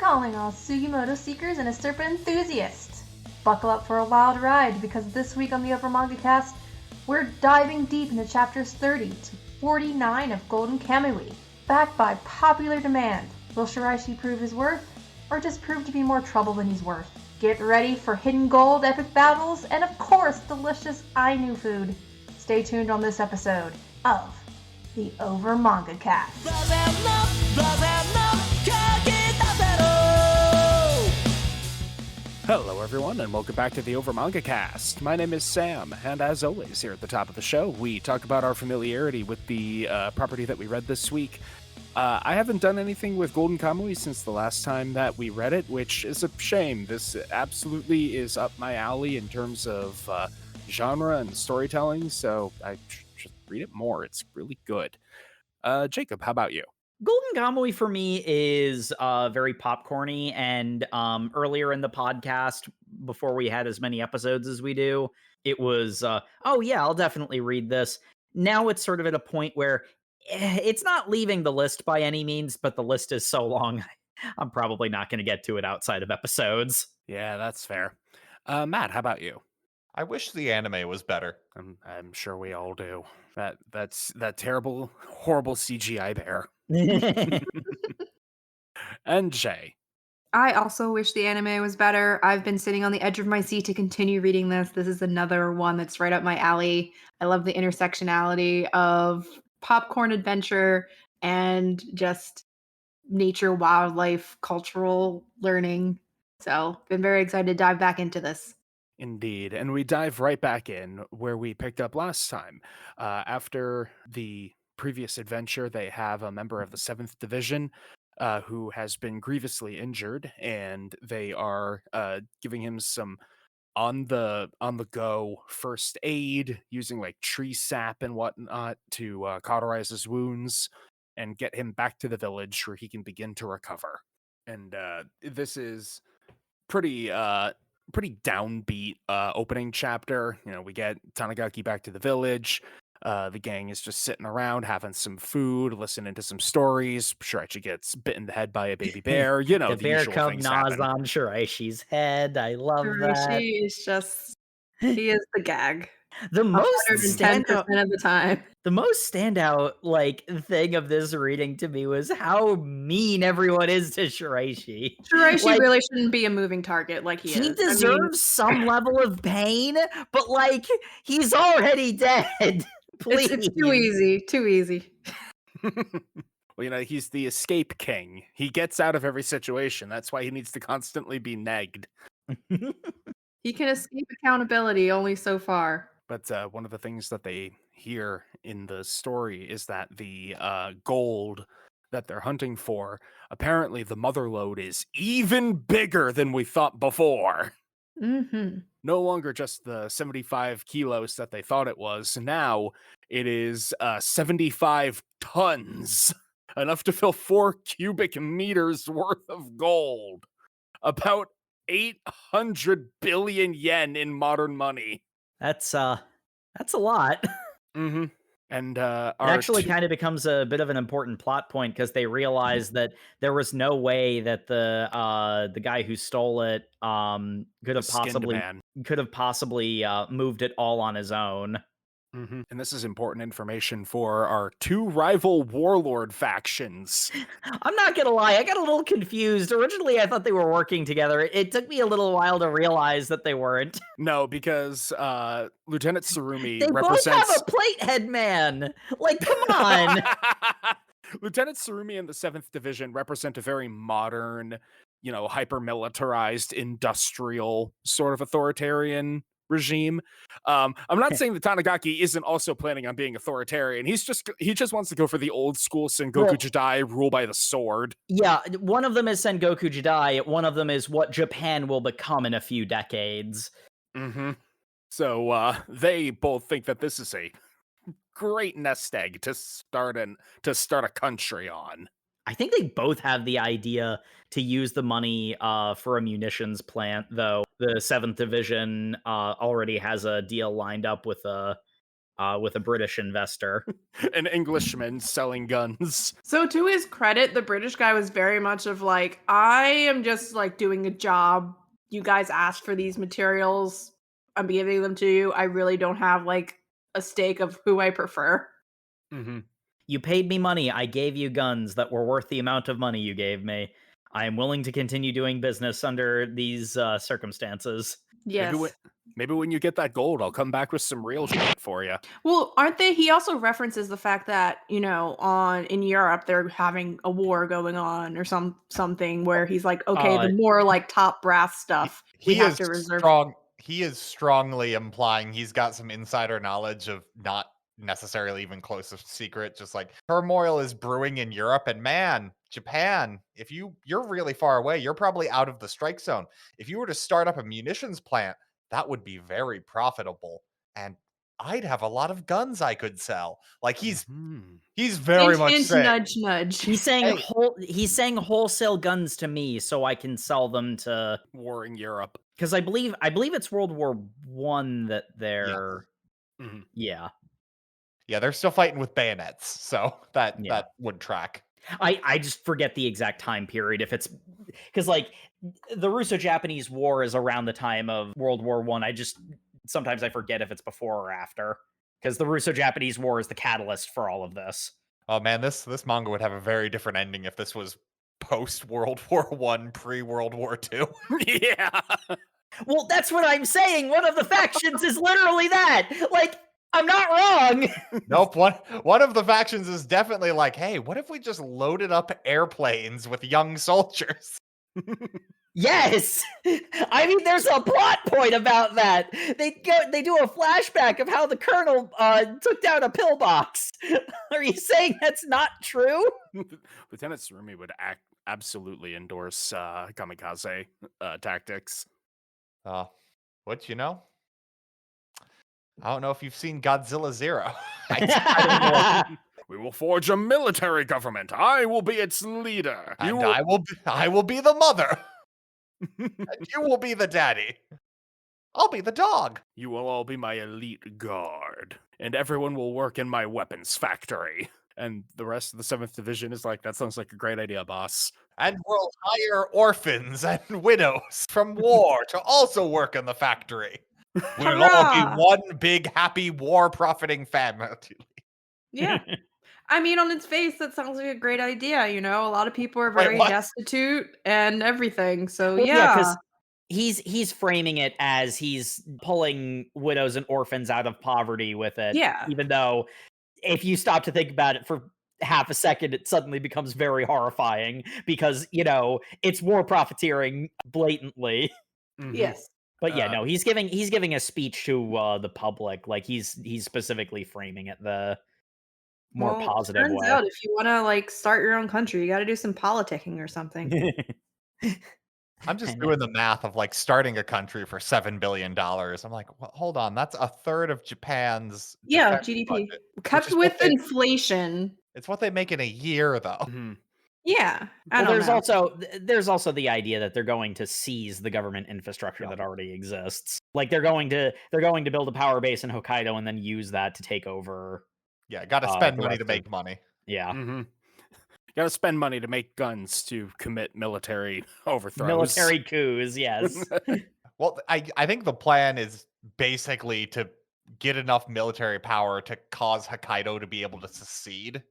Calling all Sugimoto seekers and Asirpa enthusiasts. Buckle up for a wild ride because this week on the Over Manga Cast, we're diving deep into chapters 30 to 49 of Golden Kamuy. Backed by popular demand, will Shiraishi prove his worth, or just prove to be more trouble than he's worth? Get ready for hidden gold, epic battles, and of course, delicious Ainu food. Stay tuned on this episode of the Over Manga Cast. Hello everyone, and welcome back to the Over Manga Cast. My name is Sam, and as always, here at the top of the show, we talk about our familiarity with the property that we read this week. I haven't done anything with Golden Kamuy since the last time that we read it, which is a shame. This absolutely is up my alley in terms of genre and storytelling, so I should read it more. It's really good. Jacob, how about you? Golden Kamuy for me is very popcorny, and earlier in the podcast, before we had as many episodes as we do, it was, oh yeah, I'll definitely read this. Now it's sort of at a point where it's not leaving the list by any means, but the list is so long, I'm probably not going to get to it outside of episodes. Yeah, that's fair. Matt, how about you? I wish the anime was better. I'm sure we all do. That's that terrible, horrible CGI bear. And Jay. I also wish the anime was better. I've been sitting on the edge of my seat to continue reading this. This is another one that's right up my alley. I love the intersectionality of popcorn adventure and just nature, wildlife, cultural learning. So, been very excited to dive back into this. Indeed, and we dive right back in where we picked up last time. After the previous adventure, they have a member of the 7th Division who has been grievously injured, and they are giving him some on the go first aid using like tree sap and whatnot to cauterize his wounds and get him back to the village where he can begin to recover. And this is pretty downbeat opening chapter. You know, we get Tanigaki back to the village. The gang is just sitting around having some food, listening to some stories. Shiraishi gets bit in the head by a baby bear. You know, the bear usual cub things gnaws happen. on Shiraishi's head. I love that. Shiraishi is just, he is the gag. The most 110% of the time. The most standout thing of this reading to me was how mean everyone is to Shiraishi. Shiraishi really shouldn't be a moving target like he is. He deserves some level of pain, but he's already dead. Please. It's too easy. Too easy. Well, you know, he's the escape king. He gets out of every situation. That's why he needs to constantly be negged. He can escape accountability only so far. But one of the things that they hear in the story is that the gold that they're hunting for, apparently the mother lode is even bigger than we thought before. Mm-hmm. No longer just the 75 kilos that they thought it was. Now it is 75 tons, enough to fill 4 cubic meters worth of gold. About 800 billion yen in modern money. That's a lot. Mm-hmm. And it actually kind of becomes a bit of an important plot point because they realize that there was no way that the guy who stole it could have possibly moved it all on his own. Mm-hmm. And this is important information for our 2 rival warlord factions. I'm not gonna lie, I got a little confused. Originally, I thought they were working together. It took me a little while to realize that they weren't. No, because Lieutenant Tsurumi they represents... both have a plate head man. Come on. Lieutenant Tsurumi and the 7th Division represent a very modern, you know, hyper-militarized, industrial sort of authoritarian regime. I'm not saying that Tanigaki isn't also planning on being authoritarian. He just wants to go for the old school Sengoku Jidai, rule by the sword. Yeah, one of them is Sengoku Jidai. One of them is what Japan will become in a few decades. Mm-hmm. So they both think that this is a great nest egg to start a country on. I think they both have the idea to use the money for a munitions plant, though. The 7th Division already has a deal lined up with a with a British investor. An Englishman selling guns. So to his credit, the British guy was very much of like, I am just like doing a job. You guys asked for these materials. I'm giving them to you. I really don't have like a stake of who I prefer. Mm-hmm. You paid me money. I gave you guns that were worth the amount of money you gave me. I am willing to continue doing business under these circumstances. Yes. Maybe when you get that gold, I'll come back with some real shit for you. Well, aren't they? He also references the fact that, you know, in Europe they're having a war going on or something where he's like, okay, the more like top brass stuff we have to reserve. He is strongly implying he's got some insider knowledge of not necessarily even close to secret, just like turmoil is brewing in Europe, and man, Japan, if you're really far away, you're probably out of the strike zone. If you were to start up a munitions plant, that would be very profitable, and I'd have a lot of guns I could sell. Like he's very much saying, nudge, nudge. He's saying he's saying wholesale guns to me so I can sell them to warring Europe. Because I believe it's World War I that they're yeah. Yeah, they're still fighting with bayonets, so that would track. I just forget the exact time period if it's because like the Russo-Japanese War is around the time of World War I. Sometimes I forget if it's before or after because the Russo-Japanese War is the catalyst for all of this. Oh man, this manga would have a very different ending if this was post World War I, pre World War II. Yeah. Well, that's what I'm saying. One of the factions is literally that. Like, I'm not wrong. Nope. One of the factions is definitely like, hey, what if we just loaded up airplanes with young soldiers? Yes. I mean, there's a plot point about that. They do a flashback of how the colonel took down a pillbox. Are you saying that's not true? Lieutenant Tsurumi would absolutely endorse kamikaze tactics. What you know? I don't know if you've seen Godzilla Zero. I don't know. We will forge a military government. I will be its leader. And I will be the mother. And you will be the daddy. I'll be the dog. You will all be my elite guard. And everyone will work in my weapons factory. And the rest of the 7th Division is like, that sounds like a great idea, boss. And we'll hire orphans and widows from war to also work in the factory. We'll all be one big, happy, war-profiting family. Yeah. I mean, on its face, that sounds like a great idea, you know? A lot of people are very destitute and everything, so Well, yeah. Because he's framing it as he's pulling widows and orphans out of poverty with it. Yeah. Even though, if you stop to think about it for half a second, it suddenly becomes very horrifying because, you know, it's war profiteering blatantly. Mm-hmm. Yes. But yeah, no, he's giving a speech to the public. Like he's specifically framing it the more positive turns way. out if you want to like start your own country, you got to do some politicking or something. I'm just doing the math of like starting a country for $7 billion. I'm like, well, hold on, that's a third of Japan's GDP budget, kept with inflation. It's what they make in a year, though. Mm-hmm. Yeah. There's also the idea that they're going to seize the government infrastructure that already exists. Like they're going to build a power base in Hokkaido and then use that to take over. Yeah, got to spend money to make money. Yeah. Mm-hmm. Got to spend money to make guns to commit military overthrows. Military coups, yes. Well, I think the plan is basically to get enough military power to cause Hokkaido to be able to secede,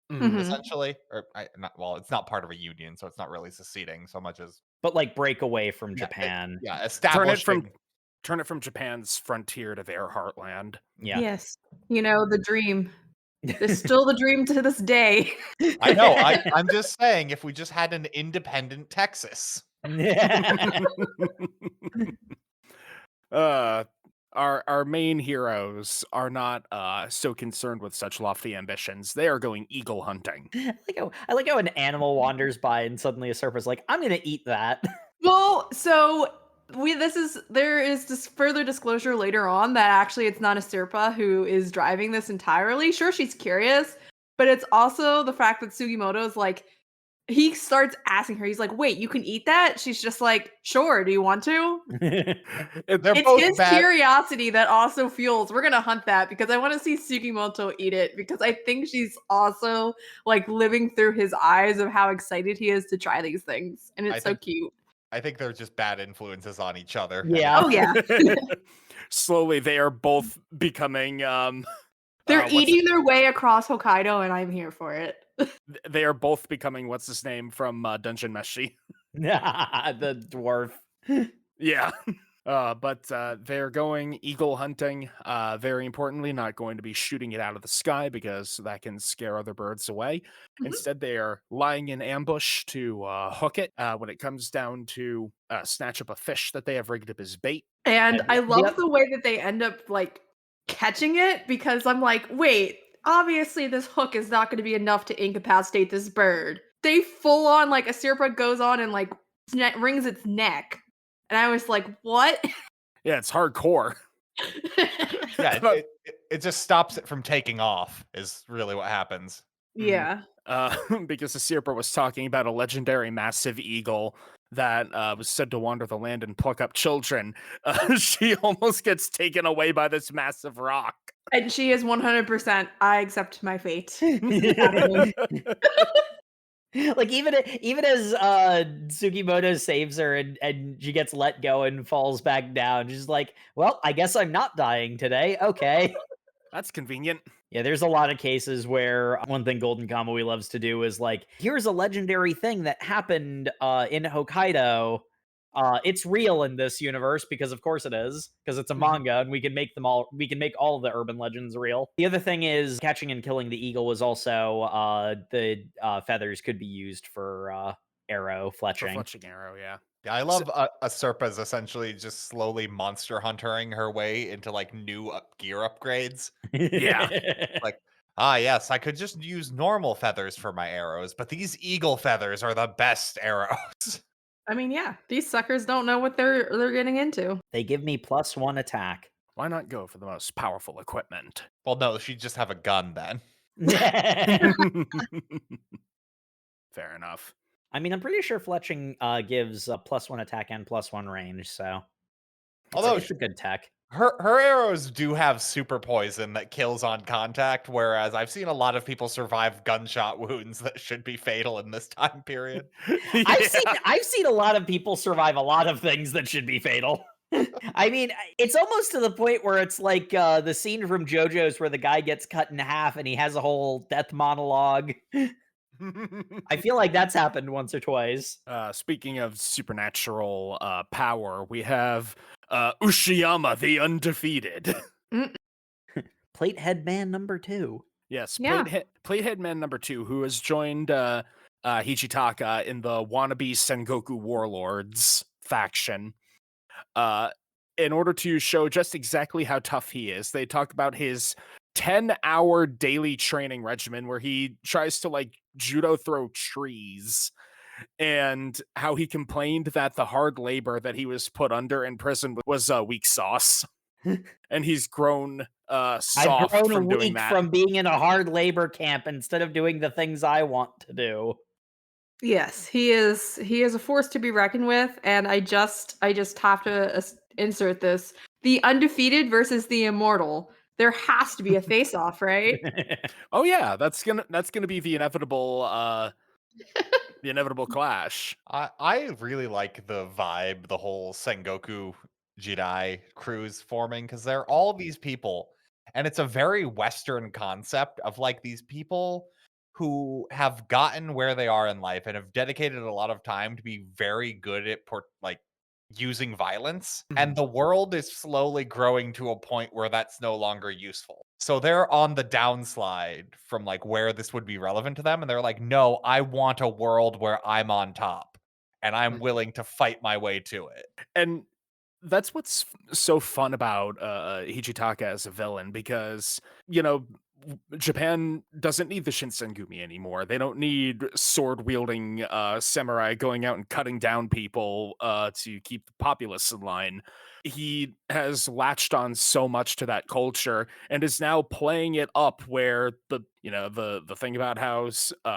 essentially. Or it's not part of a union, so it's not really seceding so much as... But like break away from Japan. Establishing... Turn it from Japan's frontier to their heartland. Yeah. Yes. You know, the dream. It's still the dream to this day. I know. I'm just saying, if we just had an independent Texas. Our main heroes are not so concerned with such lofty ambitions. They are going eagle hunting. I like how an animal wanders by and suddenly Asirpa's like, I'm gonna eat that. Well, so there is this further disclosure later on that actually it's not Asirpa who is driving this entirely. Sure, she's curious, but it's also the fact that Sugimoto is like, he starts asking her. He's like, "Wait, you can eat that?" She's just like, "Sure. Do you want to?" They're It's both his bad. curiosity that also fuels. We're gonna hunt that because I want to see Sugimoto eat it because I think she's also like living through his eyes of how excited he is to try these things, and I it's so think- cute. I think they're just bad influences on each other. and Yeah. Oh yeah, Slowly, they are both becoming. they're what's- eating their way across Hokkaido, and I'm here for it. They are both becoming what's his name from Dungeon Meshi. The dwarf. Yeah. But they're going eagle hunting. Very importantly, not going to be shooting it out of the sky because that can scare other birds away. Mhm. Instead, they are lying in ambush to hook it when it comes down to snatch up a fish that they have rigged up as bait. And And I the love oth- the way that they end up like catching it because I'm like, wait, obviously this hook is not going to be enough to incapacitate this bird. They full on like Asirpa goes on and like wrings its neck, and I was like, what? Yeah, it's hardcore. Yeah, it just stops it from taking off. Is really what happens. Yeah. Because Asirpa was talking about a legendary massive eagle that was said to wander the land and pluck up children. She almost gets taken away by this massive rock. And she is 100%. I accept my fate. Like even as Sugimoto saves her and she gets let go and falls back down, she's like, well, I guess I'm not dying today. Okay. That's convenient. Yeah, there's a lot of cases where one thing Golden Kamuy loves to do is like, here's a legendary thing that happened in Hokkaido. It's real in this universe because of course it is, because it's a manga and we can make all of the urban legends real. The other thing is catching and killing the eagle was also the feathers could be used for arrow For fletching. fletching arrow, yeah. Yeah, I love Asirpa's essentially just slowly monster huntering her way into like new gear upgrades. Yeah. Like, yes, I could just use normal feathers for my arrows, but these eagle feathers are the best arrows. I mean, yeah, these suckers don't know what they're getting into. They give me +1 attack. Why not go for the most powerful equipment? Well, no, she'd just have a gun then. Fair enough. I mean, I'm pretty sure fletching gives +1 attack and +1 range, so Although it's a good tech. her arrows do have super poison that kills on contact, whereas I've seen a lot of people survive gunshot wounds that should be fatal in this time period. I've seen a lot of people survive a lot of things that should be fatal. I mean, it's almost to the point where it's like the scene from JoJo's where the guy gets cut in half and he has a whole death monologue. I feel like that's happened once or twice. Speaking of supernatural power, we have Ushiyama the Undefeated. Platehead Man number 2. Yes, Yeah. Platehead Man number 2, who has joined Hichitaka in the wannabe Sengoku Warlords faction. In order to show just exactly how tough he is, they talk about his 10-hour daily training regimen where he tries to like judo throw trees, and how he complained that the hard labor that he was put under in prison was weak sauce. And he's grown soft I've grown from doing weak that. from being in a hard labor camp instead of doing the things I want to do. Yes, he is a force to be reckoned with, and I just have to insert this. The undefeated versus the immortal. There has to be a face-off, right? Oh yeah, that's gonna be the inevitable clash. I really like the vibe the whole Sengoku Jidai crews forming, because they're all these people, and it's a very Western concept of like these people who have gotten where they are in life and have dedicated a lot of time to be very good at like using violence, and the world is slowly growing to a point where that's no longer useful. So they're on the downslide from like where this would be relevant to them, and they're like, no, I want a world where I'm on top and I'm willing to fight my way to it. And that's what's so fun about Hichitaka as a villain, because, you know, Japan doesn't need the Shinsengumi anymore. They don't need sword-wielding samurai going out and cutting down people to keep the populace in line. He has latched on so much to that culture and is now playing it up where the thing about how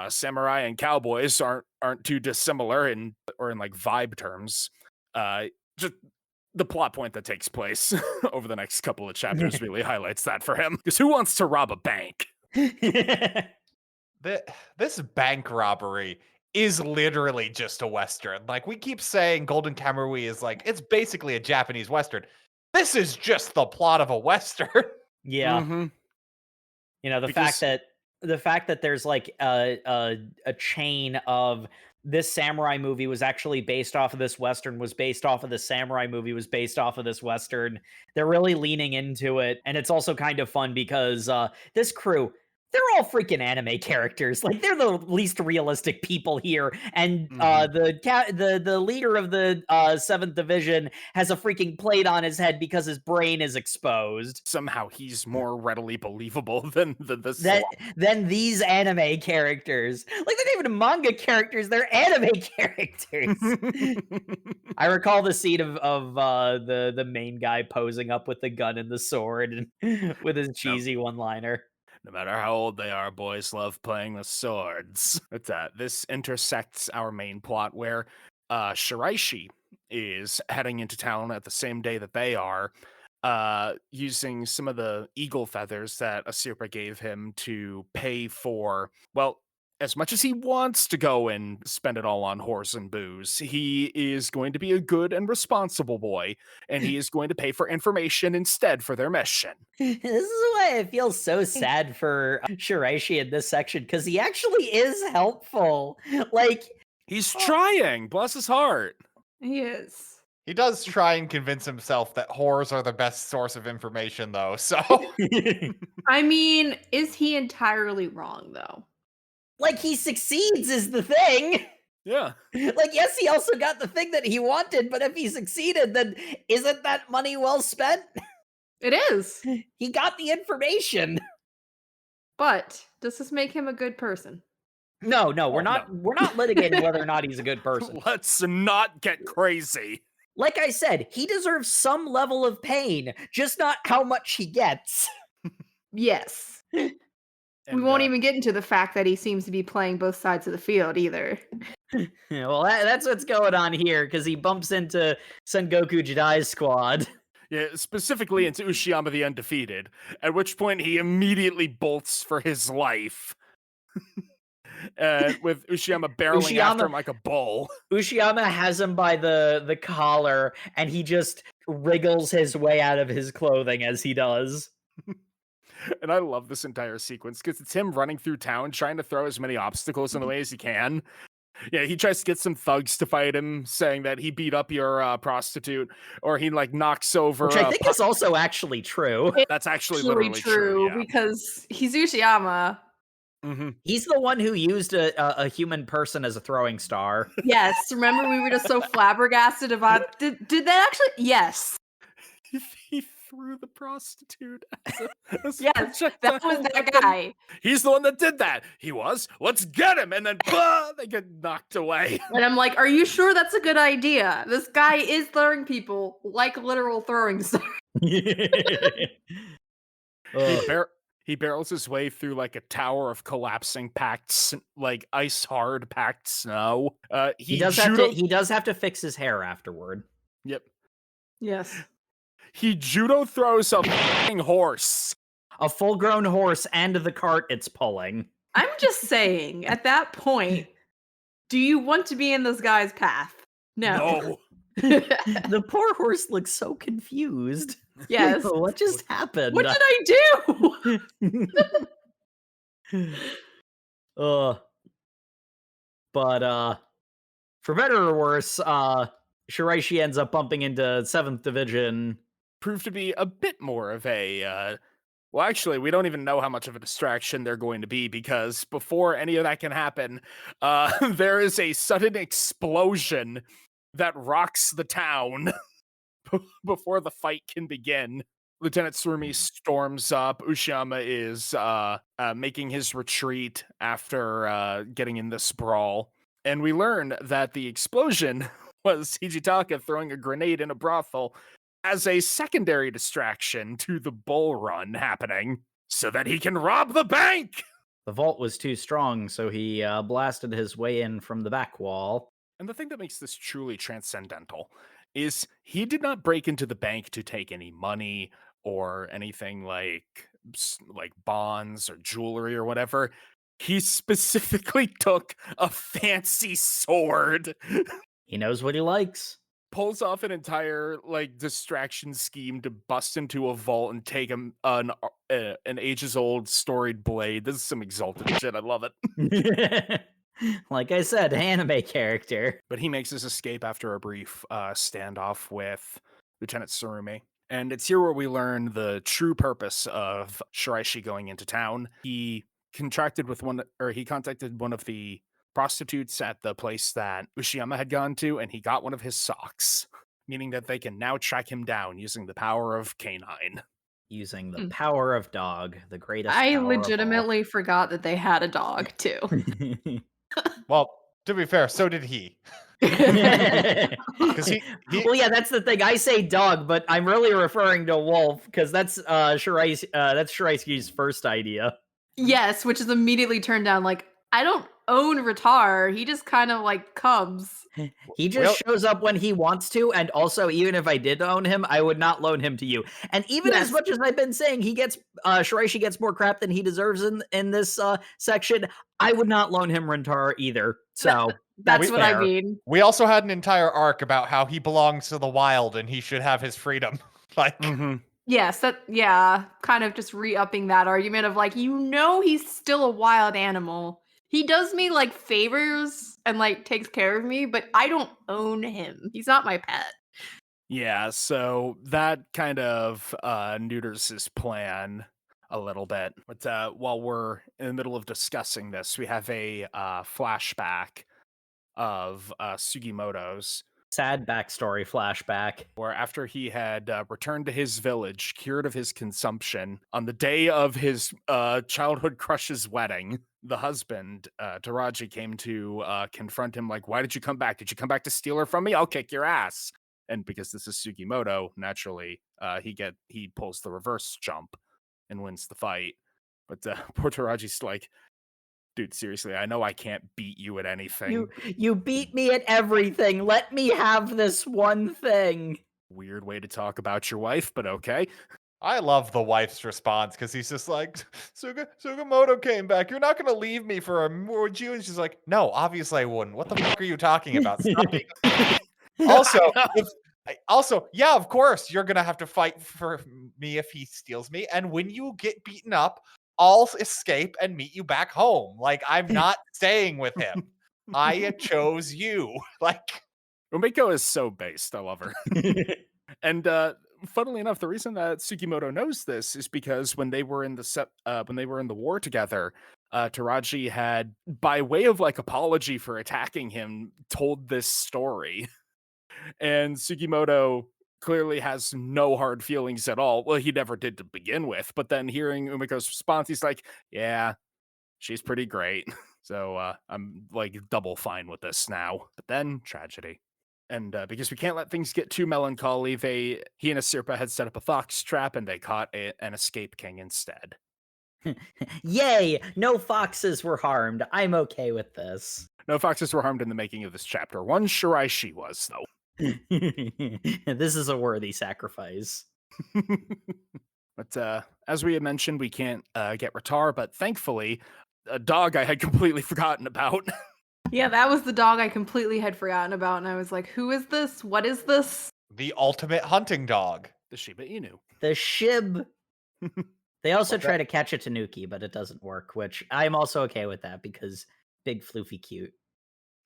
samurai and cowboys aren't too dissimilar in like vibe terms. Just the plot point that takes place over the next couple of chapters really highlights that for him. Because who wants to rob a bank? This bank robbery is literally just a Western. Like, we keep saying Golden Kamuy is like, it's basically a Japanese Western. This is just the plot of a Western. Yeah. Mm-hmm. The fact that there's like a chain of this samurai movie was actually based off of this Western, was based off of the samurai movie, was based off of this Western. They're really leaning into it. And it's also kind of fun because this crew, they're all freaking anime characters. Like, they're the least realistic people here. And the leader of the 7th Division has a freaking plate on his head because his brain is exposed. Somehow he's more readily believable than these anime characters. Like, they're not even manga characters, they're anime characters. I recall the scene of the main guy posing up with the gun and the sword and with his cheesy one-liner. No matter how old they are, boys love playing with swords. This intersects our main plot where Shiraishi is heading into town at the same day that they are, using some of the eagle feathers that Asirpa gave him to pay for, well, as much as he wants to go and spend it all on horse and booze, he is going to be a good and responsible boy, and he is going to pay for information instead for their mission. This is why I feel so sad for Shiraishi in this section, because he actually is helpful. Like, he's trying, bless his heart. He is. He does try and convince himself that whores are the best source of information, though, so... I mean, is he entirely wrong, though? Like, he succeeds is the thing. Yeah. Like, yes, he also got the thing that he wanted, but if he succeeded, then isn't that money well spent? It is. He got the information. But does this make him a good person? No, we're not litigating whether or not he's a good person. Let's not get crazy. Like I said, he deserves some level of pain, just not how much he gets. Yes. We won't even get into the fact that he seems to be playing both sides of the field either. Yeah, well, that's what's going on here, because he bumps into Sengoku Jidai's squad. Yeah, specifically into Ushiyama the Undefeated, at which point he immediately bolts for his life. With Ushiyama barreling after him like a bull. Ushiyama has him by the collar, and he just wriggles his way out of his clothing as he does. And I love this entire sequence because it's him running through town trying to throw as many obstacles in the way as he can. Yeah, he tries to get some thugs to fight him, saying that he beat up your prostitute, or he like knocks over. Which I think is also actually true. That's actually literally true, yeah. Because he's Ushiyama. Mm-hmm. He's the one who used a human person as a throwing star. Yes, remember we were just so flabbergasted about. Did that actually? Yes. He threw the prostitute. Yes, that was that guy. He's the one that did that. He was. Let's get him, and then they get knocked away. And I'm like, are you sure that's a good idea? This guy is throwing people like literal throwing stars. He barrels his way through like a tower of collapsing packed, like ice hard packed snow. He does have to fix his hair afterward. Yep. Yes. He judo throws a f***ing horse. A full-grown horse and the cart it's pulling. I'm just saying, at that point, do you want to be in this guy's path? No. The poor horse looks so confused. Yes. What just happened? What did I do? But for better or worse, Shiraishi ends up bumping into 7th Division. Proved to be a bit more of a, well, actually, we don't even know how much of a distraction they're going to be, because before any of that can happen, there is a sudden explosion that rocks the town before the fight can begin. Lieutenant Surumi storms up. Ushiyama is making his retreat after getting in this brawl. And we learn that the explosion was Hijitaka throwing a grenade in a brothel as a secondary distraction to the bull run happening so that he can rob the bank. The vault was too strong, so he blasted his way in from the back wall. And the thing that makes this truly transcendental is he did not break into the bank to take any money or anything like bonds or jewelry or whatever. He specifically took a fancy sword. He knows what he likes. Pulls off an entire distraction scheme to bust into a vault and take an ages-old storied blade. This is some exalted shit. I love it. Like I said, anime character. But he makes his escape after a brief standoff with Lieutenant Surumi. And it's here where we learn the true purpose of Shiraishi going into town. He contacted one of the prostitutes at the place that Ushiyama had gone to, and he got one of his socks, meaning that they can now track him down using the power of canine. Using the power of dog, the greatest I power of all. legitimately forgot that they had a dog too. Well, to be fair, so did he. Well, yeah, that's the thing. I say dog, but I'm really referring to wolf because that's Shiraishi's first idea. Yes, which is immediately turned down. Like, I don't own Ratar. He just kind of comes. He just shows up when he wants to, and also, even if I did own him, I would not loan him to you. And even as much as I've been saying he gets Shiraishi gets more crap than he deserves in this section, I would not loan him Ratar either. So that's what I mean. We also had an entire arc about how he belongs to the wild and he should have his freedom. Yes, kind of just re-upping that argument of he's still a wild animal. He does me favors and takes care of me, but I don't own him. He's not my pet. Yeah, so that kind of neuters his plan a little bit. But while we're in the middle of discussing this, we have a flashback of Sugimoto's. Sad backstory flashback. Where after he had returned to his village, cured of his consumption, on the day of his childhood crush's wedding, the husband, Taraji, came to confront him why did you come back? Did you come back to steal her from me? I'll kick your ass. And because this is Sugimoto, naturally, he pulls the reverse jump and wins the fight. But poor Taraji's dude, seriously, I know I can't beat you at anything. You beat me at everything. Let me have this one thing. Weird way to talk about your wife, but okay. I love the wife's response because he's just Sugimoto came back. You're not going to leave me for him, would you? And she's like, no, obviously I wouldn't. What the fuck are you talking about? Stop being Also, yeah, of course, you're going to have to fight for me if he steals me. And when you get beaten up, I'll escape and meet you back home. I'm not staying with him. I chose you. Umeko is so based. I love her. And funnily enough, the reason that Sugimoto knows this is because when they were in the war together, Taraji had, by way of apology for attacking him, told this story. And Sugimoto clearly has no hard feelings at all. Well, he never did to begin with, but then hearing Umiko's response, he's like, yeah, she's pretty great. So I'm double fine with this now. But then tragedy. And because we can't let things get too melancholy, he and Asirpa had set up a fox trap and they caught an escape king instead. Yay! No foxes were harmed. I'm okay with this. No foxes were harmed in the making of this chapter. One Shiraishi was, though. This is a worthy sacrifice. But as we had mentioned, we can't get Ratar, but thankfully, a dog I had completely forgotten about. Yeah, that was the dog I completely had forgotten about, and I was like, who is this? What is this? The ultimate hunting dog. The Shiba Inu. The Shib. They also try to catch a Tanuki, but it doesn't work, which I'm also okay with that because big, floofy, cute.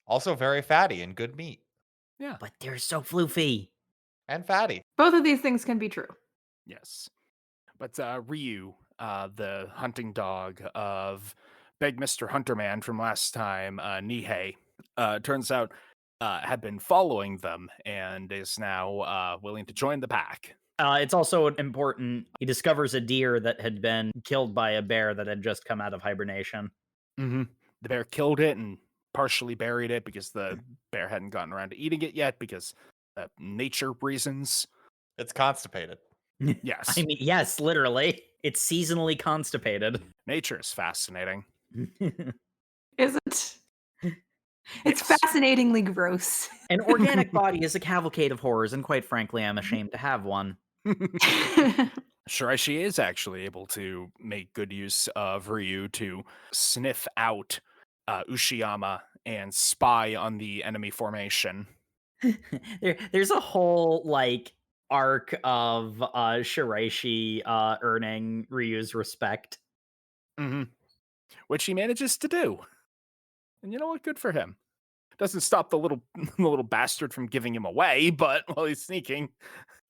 Also very fatty and good meat. Yeah. But they're so floofy. And fatty. Both of these things can be true. Yes. But Ryu, the hunting dog of Big Mr. Hunterman from last time, Nihei, turns out had been following them and is now willing to join the pack. It's also important. He discovers a deer that had been killed by a bear that had just come out of hibernation. Mm-hmm. The bear killed it and partially buried it because the bear hadn't gotten around to eating it yet because nature reasons. It's constipated. Yes. I mean, yes, literally. It's seasonally constipated. Nature is fascinating. Is it? It's Yes. fascinatingly gross. An organic body is a cavalcade of horrors, and quite frankly, I'm ashamed to have one. Shiraishi is actually able to make good use of Ryu to sniff out Ushiyama and spy on the enemy formation. There's a whole arc of Shiraishi earning Ryu's respect. Mm-hmm. Which he manages to do. And you know what? Good for him. Doesn't stop the little bastard from giving him away, but while he's sneaking.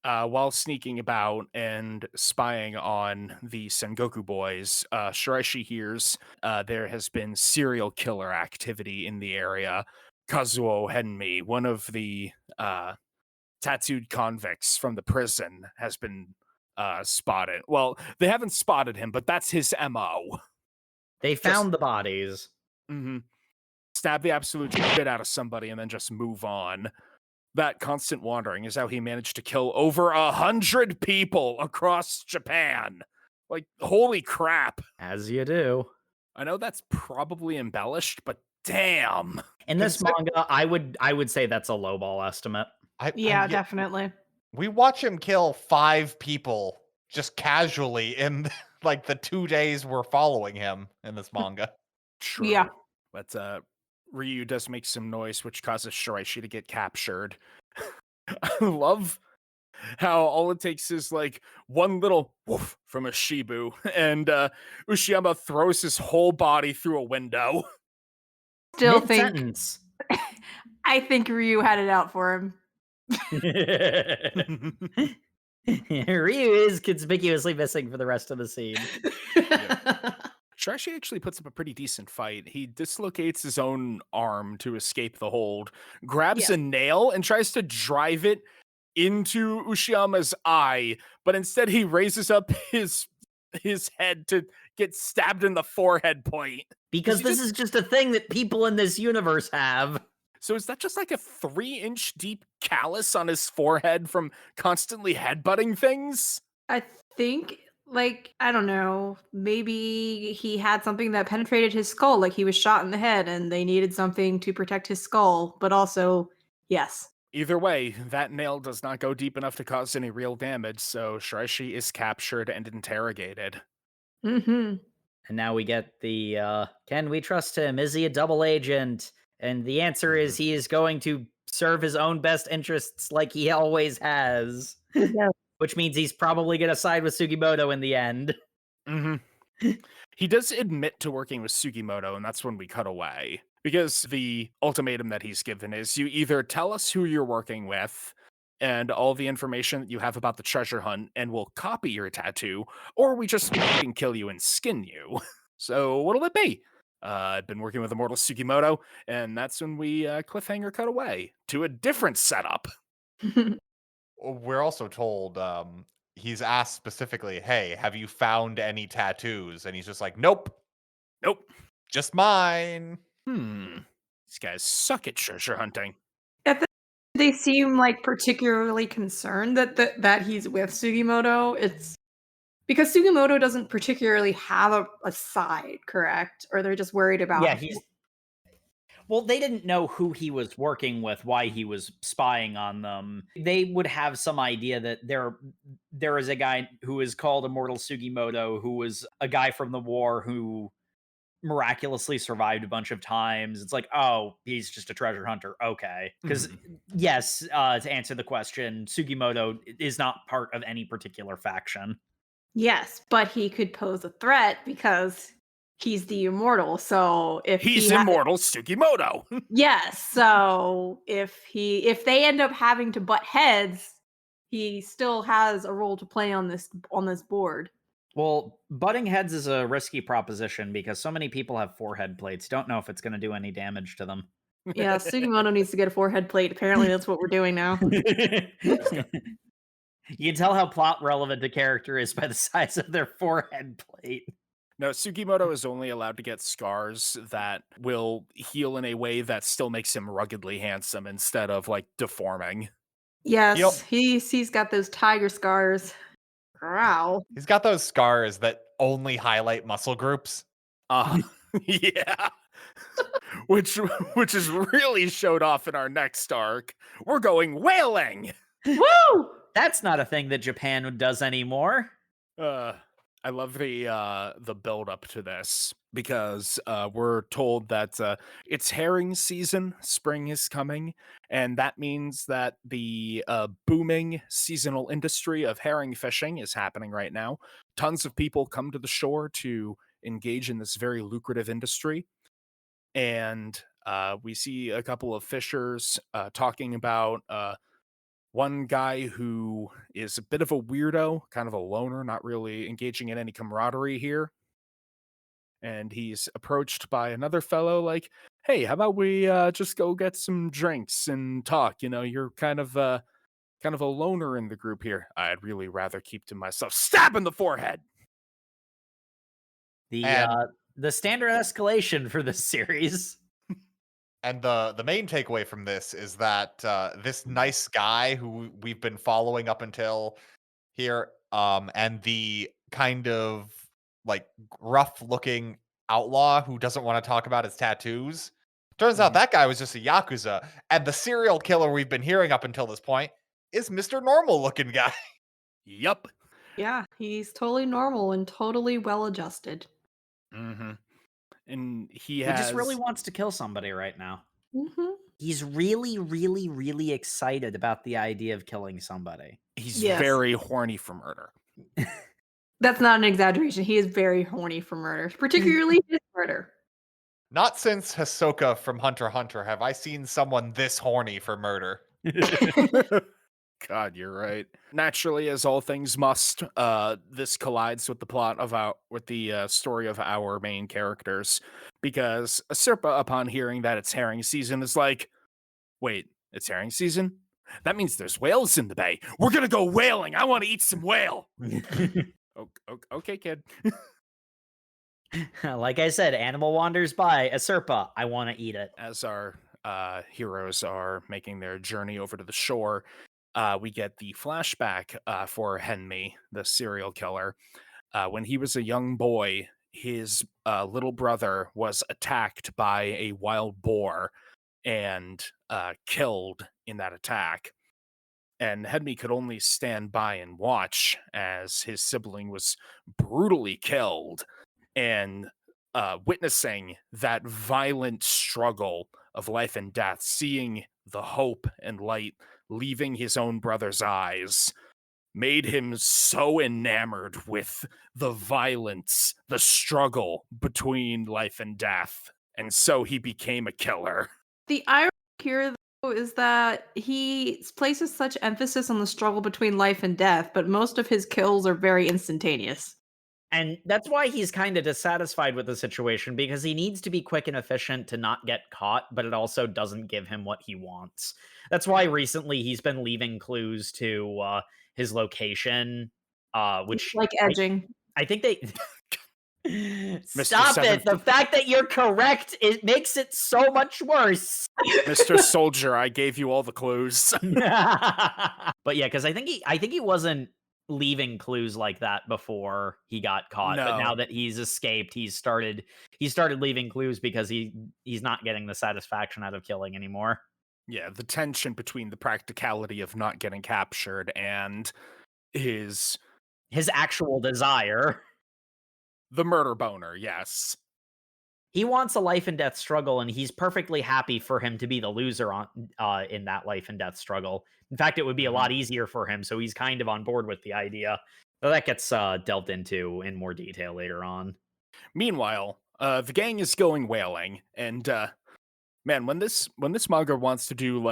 While sneaking about and spying on the Sengoku boys, Shiraishi hears there has been serial killer activity in the area. Kazuo Henmi, one of the tattooed convicts from the prison, has been spotted. Well, they haven't spotted him, but that's his MO. They found the bodies. Mm-hmm. Stab the absolute shit out of somebody and then just move on. That constant wandering is how he managed to kill over 100 people across Japan. Like, holy crap. As you do. I know that's probably embellished, but damn. In this manga, I would say that's a lowball estimate. Definitely. We watch him kill 5 people just casually in the 2 days we're following him in this manga. True. Yeah. But Ryu does make some noise, which causes Shiraishi to get captured. I love how all it takes is one little woof from a Shibu, and Ushiyama throws his whole body through a window. Still Mid-sentence. I think Ryu had it out for him. Ryu is conspicuously missing for the rest of the scene. Shiraishi actually puts up a pretty decent fight. He dislocates his own arm to escape the hold, grabs a nail and tries to drive it into Ushiyama's eye, but instead he raises up his head to get stabbed in the forehead point. Because this is just a thing that people in this universe have. So is that just like a 3-inch deep callus on his forehead from constantly headbutting things? I think, I don't know, maybe he had something that penetrated his skull, like he was shot in the head and they needed something to protect his skull, but also, yes. Either way, that nail does not go deep enough to cause any real damage, so Shiraishi is captured and interrogated. Mm-hmm. And now we get the, can we trust him? Is he a double agent? And the answer is he is going to serve his own best interests like he always has. Yeah. Which means he's probably going to side with Sugimoto in the end. Mm-hmm. He does admit to working with Sugimoto, and that's when we cut away. Because the ultimatum that he's given is you either tell us who you're working with and all the information that you have about the treasure hunt, and we'll copy your tattoo, or we just can kill you and skin you. So what'll it be? I've been working with Immortal Sugimoto, and that's when we cliffhanger cut away to a different setup. We're also told he's asked specifically, hey, have you found any tattoos? And he's just like, nope, just mine. These guys suck at treasure hunting. They seem particularly concerned that he's with Sugimoto. It's because Sugimoto doesn't particularly have a side, correct? Or they're just worried about. Yeah, well, they didn't know who he was working with, why he was spying on them. They would have some idea that there is a guy who is called Immortal Sugimoto, who was a guy from the war who miraculously survived a bunch of times. It's like, oh, he's just a treasure hunter. Okay. Because yes, to answer the question, Sugimoto is not part of any particular faction. Yes, but he could pose a threat because he's the immortal. So if he's Immortal Sugimoto. Yes. So if they end up having to butt heads, he still has a role to play on this board. Well, butting heads is a risky proposition because so many people have forehead plates. Don't know if it's going to do any damage to them. Yeah, Sugimoto needs to get a forehead plate. Apparently, that's what we're doing now. You can tell how plot relevant a character is by the size of their forehead plate. No, Sugimoto is only allowed to get scars that will heal in a way that still makes him ruggedly handsome instead of like deforming. Yes, he's got those tiger scars. Wow. He's got those scars that only highlight muscle groups. Yeah. which is really showed off in our next arc. We're going whaling. Woo! That's not a thing that Japan does anymore. I love the build up to this because we're told that it's herring season. Spring is coming, and that means that the booming seasonal industry of herring fishing is happening right now. Tons of people come to the shore to engage in this very lucrative industry, and we see a couple of fishers talking about one guy who is a bit of a weirdo, kind of a loner, not really engaging in any camaraderie here. And he's approached by another fellow like, hey, how about we just go get some drinks and talk? You know, you're kind of a loner in the group here. I'd really rather keep to myself. Stab in the forehead! The standard escalation for this series. And the main takeaway from this is that this nice guy who we've been following up until here, and the kind of like rough-looking outlaw who doesn't want to talk about his tattoos. Turns out that guy was just a yakuza, and the serial killer we've been hearing up until this point is Mr. Normal-looking guy. Yup. Yeah, he's totally normal and totally well-adjusted. Mm-hmm. And he just really wants to kill somebody right now. Mm-hmm. He's really, really, really excited about the idea of killing somebody. He's very horny for murder. That's not an exaggeration. He is very horny for murder, particularly his murder. Not since Hisoka from Hunter x Hunter have I seen someone this horny for murder. God, you're right. Naturally, as all things must, this collides with the plot of the story of our main characters, because Asirpa, upon hearing that it's herring season, is like, "Wait, it's herring season? That means there's whales in the bay. We're gonna go whaling. I want to eat some whale." Okay, kid. Like I said, animal wanders by. Asirpa, I want to eat it. As our heroes are making their journey over to the shore, we get the flashback for Henmi, the serial killer. When he was a young boy, his little brother was attacked by a wild boar and killed in that attack. And Henmi could only stand by and watch as his sibling was brutally killed, and witnessing that violent struggle of life and death, seeing the hope and light leaving his own brother's eyes, made him so enamored with the violence, the struggle between life and death. And so he became a killer. The irony here, though, is that he places such emphasis on the struggle between life and death, but most of his kills are very instantaneous. And that's why he's kind of dissatisfied with the situation, because he needs to be quick and efficient to not get caught, but it also doesn't give him what he wants. That's why recently he's been leaving clues to his location, which like edging. I think they Stop it! The fact that you're correct, it makes it so much worse. Mr. Soldier, I gave you all the clues. But yeah, because I think he wasn't leaving clues like that before he got caught. No. But now that he's escaped, he started leaving clues because he's not getting the satisfaction out of killing anymore. Yeah, the tension between the practicality of not getting captured and his actual desire. The murder boner, yes. He wants a life and death struggle, and he's perfectly happy for him to be the loser in that life and death struggle. In fact, it would be a lot easier for him, so he's kind of on board with the idea. But that gets delved into in more detail later on. Meanwhile, the gang is going whaling, and man, when this manga wants to do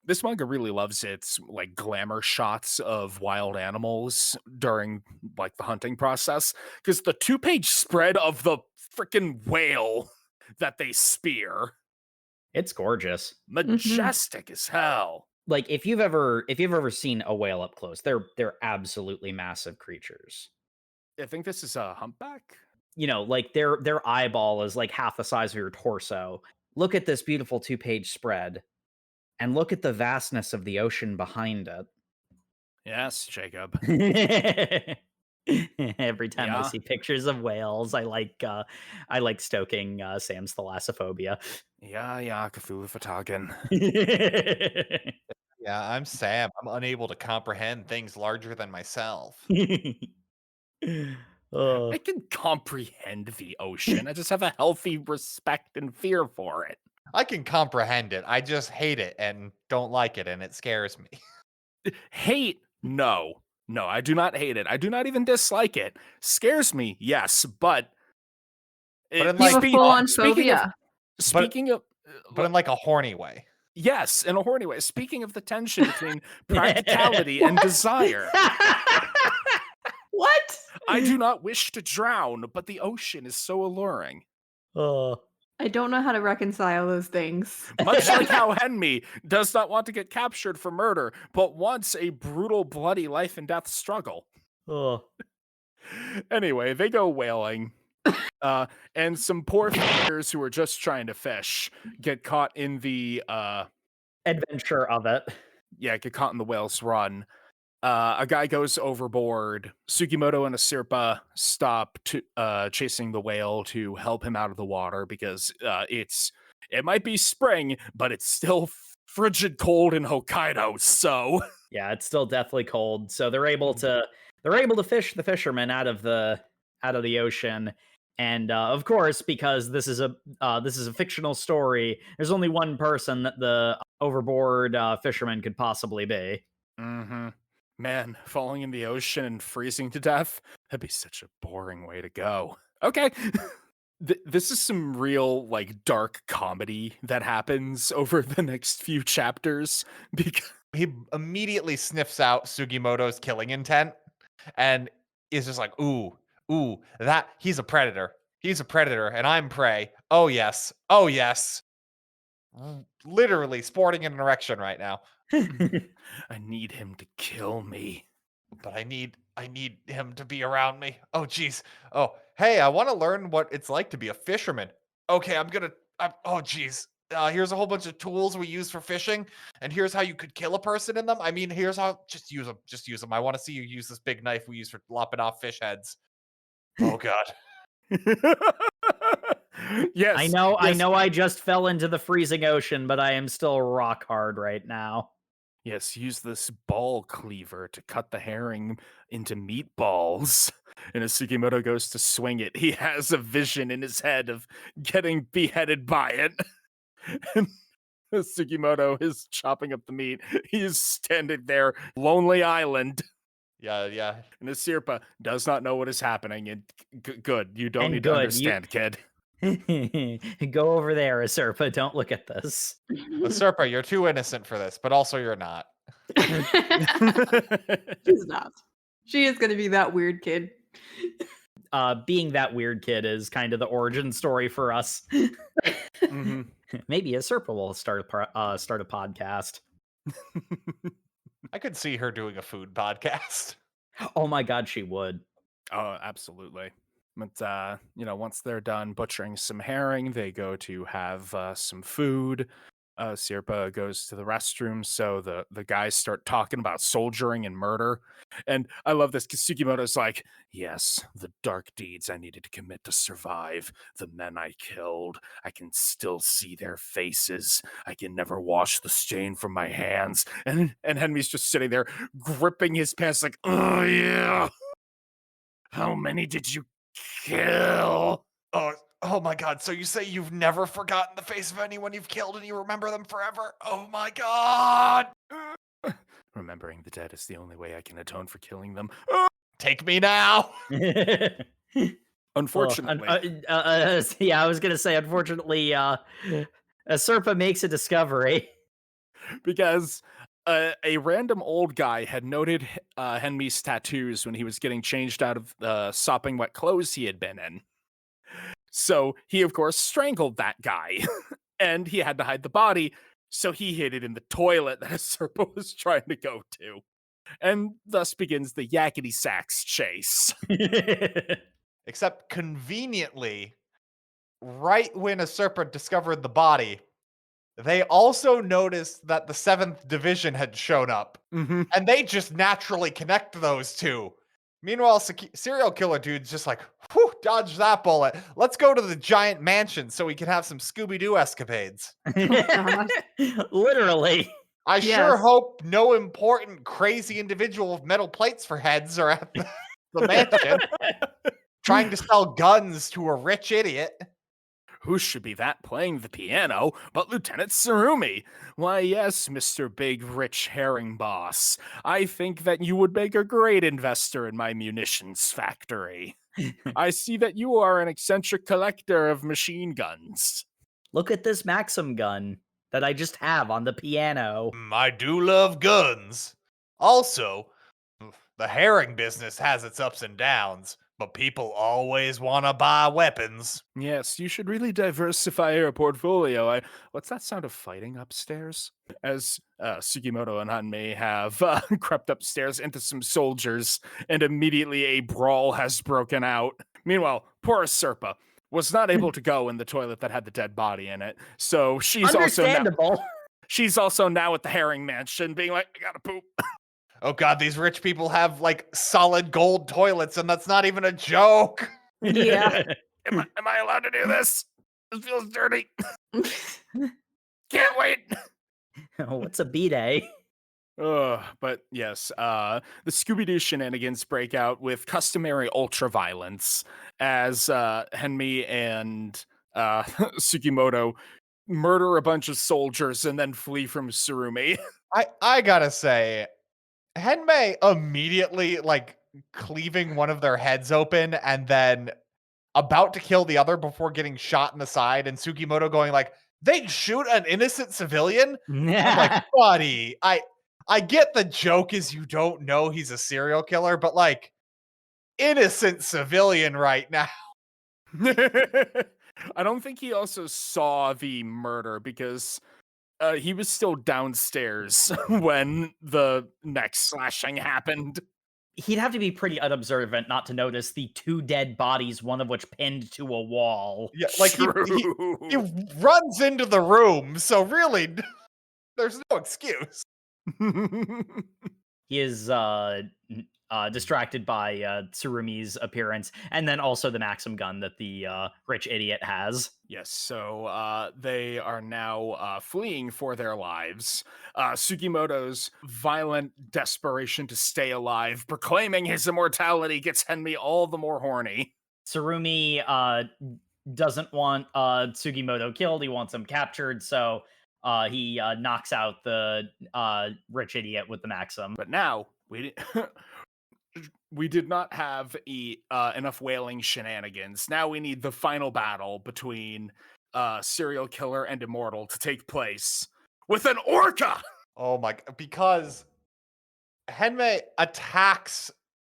this manga really loves its like glamour shots of wild animals during like the hunting process, because the 2-page spread of the freaking whale that they spear, it's gorgeous, majestic as hell. like if you've ever seen a whale up close, they're absolutely massive creatures. I think this is a humpback. Like their eyeball is like half the size of your torso. Look at this beautiful 2-page spread, and look at the vastness of the ocean behind it. Yes, Jacob. Every time I Yeah. see pictures of whales, I like stoking Sam's thalassophobia. Yeah, Cthulhu Fatagan. Yeah, I'm Sam. I'm unable to comprehend things larger than myself. I can comprehend the ocean. I just have a healthy respect and fear for it. I can comprehend it. I just hate it and don't like it, and it scares me. Hate? No, I do not hate it. I do not even dislike it. Scares me, yes, but But in You have a like, full-on speaking of, phobia. speaking of, but in like a horny way. yes, in a horny way. Speaking of the tension between practicality and desire, What? I do not wish to drown, but the ocean is so alluring. I don't know how to reconcile those things. Much like how Henmi does not want to get captured for murder, but wants a brutal, bloody life and death struggle. Anyway, they go whaling. And some poor fishers who are just trying to fish get caught in the adventure of it. get caught in the whale's run. A guy goes overboard. Sugimoto and Asirpa stop chasing the whale to help him out of the water because it might be spring, but it's still frigid cold in Hokkaido. So yeah, it's still deathly cold. So they're able to fish the fishermen out of the ocean. And of course, because this is a fictional story, there's only one person that the overboard fisherman could possibly be. Mm-hmm. Man, falling in the ocean and freezing to death, that'd be such a boring way to go. Okay. This is some real, like, dark comedy that happens over the next few chapters. Because He immediately sniffs out Sugimoto's killing intent and is just like, ooh, that he's a predator. He's a predator and I'm prey. Oh, yes. Literally sporting an erection right now. I need him to kill me. But I need him to be around me. Oh, geez. Oh, hey, I want to learn what it's like to be a fisherman. Okay, oh, geez. Here's a whole bunch of tools we use for fishing, and here's how you could kill a person in them. I mean, here's how, just use them. I want to see you use this big knife we use for lopping off fish heads. Oh, God. Yes. I know I just fell into the freezing ocean, but I am still rock hard right now. Yes, use this ball cleaver to cut the herring into meatballs. And as Sugimoto goes to swing it, he has a vision in his head of getting beheaded by it. And as Sugimoto is chopping up the meat, he's standing there, lonely island. Yeah. And Asirpa does not know what is happening. And good, you don't need to understand, kid. Go over there, Asirpa. Don't look at this. Asirpa, you're too innocent for this, but also you're not. She's not. She is going to be that weird kid. Being that weird kid is kind of the origin story for us. Mm-hmm. Maybe Asirpa will start a podcast. I could see her doing a food podcast. Oh my God, she would. Oh, absolutely. But, once they're done butchering some herring, they go to have some food. Sirpa goes to the restroom, so the guys start talking about soldiering and murder. And I love this because Sugimoto's like, yes, the dark deeds I needed to commit to survive, the men I killed, I can still see their faces. I can never wash the stain from my hands. And Henry's just sitting there, gripping his pants like, oh yeah. How many did you kill? Oh my God. So you say you've never forgotten the face of anyone you've killed and you remember them forever? Oh my God. Remembering the dead is the only way I can atone for killing them. Take me now. Unfortunately. Yeah, I was going to say, unfortunately, Asirpa makes a discovery. Because a random old guy had noted Henmi's tattoos when he was getting changed out of the sopping wet clothes he had been in. So he, of course, strangled that guy. And he had to hide the body. So he hid it in the toilet that Asirpa was trying to go to. And thus begins the yakety sax chase. Except conveniently, right when Asirpa discovered the body, they also noticed that the 7th Division had shown up. Mm-hmm. And they just naturally connect those two. Meanwhile, serial killer dude's just like, whew, dodge that bullet. Let's go to the giant mansion so we can have some Scooby-Doo escapades. God. Literally. I sure Yes. hope no important, crazy individual with metal plates for heads are at the mansion trying to sell guns to a rich idiot. Who should be that playing the piano but Lieutenant Tsurumi? Why, yes, Mr. Big Rich Herring Boss. I think that you would make a great investor in my munitions factory. I see that you are an eccentric collector of machine guns. Look at this Maxim gun that I just have on the piano. I do love guns. Also, the herring business has its ups and downs, but people always want to buy weapons. Yes, you should really diversify your portfolio. What's that sound of fighting upstairs? As Sugimoto and Hanmei have crept upstairs into some soldiers, and immediately a brawl has broken out. Meanwhile, poor Asirpa was not able to go in the toilet that had the dead body in it, so she's Understandable. also now at the herring mansion, being like, I gotta poop. Oh god, these rich people have like solid gold toilets, and that's not even a joke. Yeah. Am I allowed to do this? This feels dirty. Can't wait. What's a bidet? But yes, the Scooby-Doo shenanigans break out with customary ultra-violence as Henmi and Sugimoto murder a bunch of soldiers and then flee from Tsurumi. I gotta say, Henmei immediately like cleaving one of their heads open and then about to kill the other before getting shot in the side, and Sugimoto going like, they'd shoot an innocent civilian? I'm like, buddy, I get the joke is you don't know he's a serial killer, but like, innocent civilian right now. I don't think he also saw the murder because he was still downstairs when the neck slashing happened. He'd have to be pretty unobservant not to notice the 2 dead bodies, one of which pinned to a wall. Yeah, like he runs into the room, so really, there's no excuse. He is distracted by Tsurumi's appearance, and then also the Maxim gun that the rich idiot has. Yes, so they are now fleeing for their lives. Sugimoto's violent desperation to stay alive, proclaiming his immortality, gets Henmi all the more horny. Tsurumi doesn't want Sugimoto killed, he wants him captured, so he knocks out the rich idiot with the Maxim. But now, we did not have enough whaling shenanigans. Now we need the final battle between serial killer and immortal to take place with an orca! Oh my, because Henmei attacks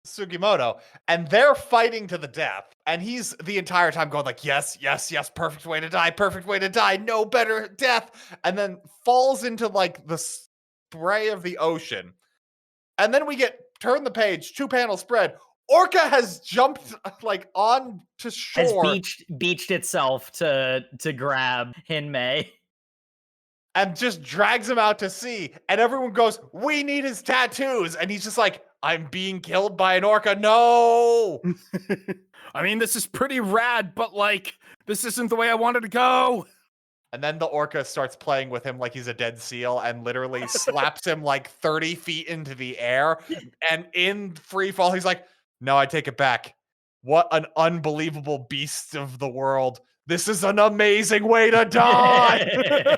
Sugimoto and they're fighting to the death, and he's the entire time going like, yes, perfect way to die, no better death, and then falls into like the spray of the ocean. And then we get, turn the page, 2-panel spread, orca has jumped like on to shore. Has beached itself to grab Henmei. And just drags him out to sea. And everyone goes, we need his tattoos. And he's just like, I'm being killed by an orca. No. I mean, this is pretty rad, but like, this isn't the way I wanted to go. And then the orca starts playing with him like he's a dead seal and literally slaps him like 30 feet into the air. And in free fall, he's like, no, I take it back. What an unbelievable beast of the world. This is an amazing way to die.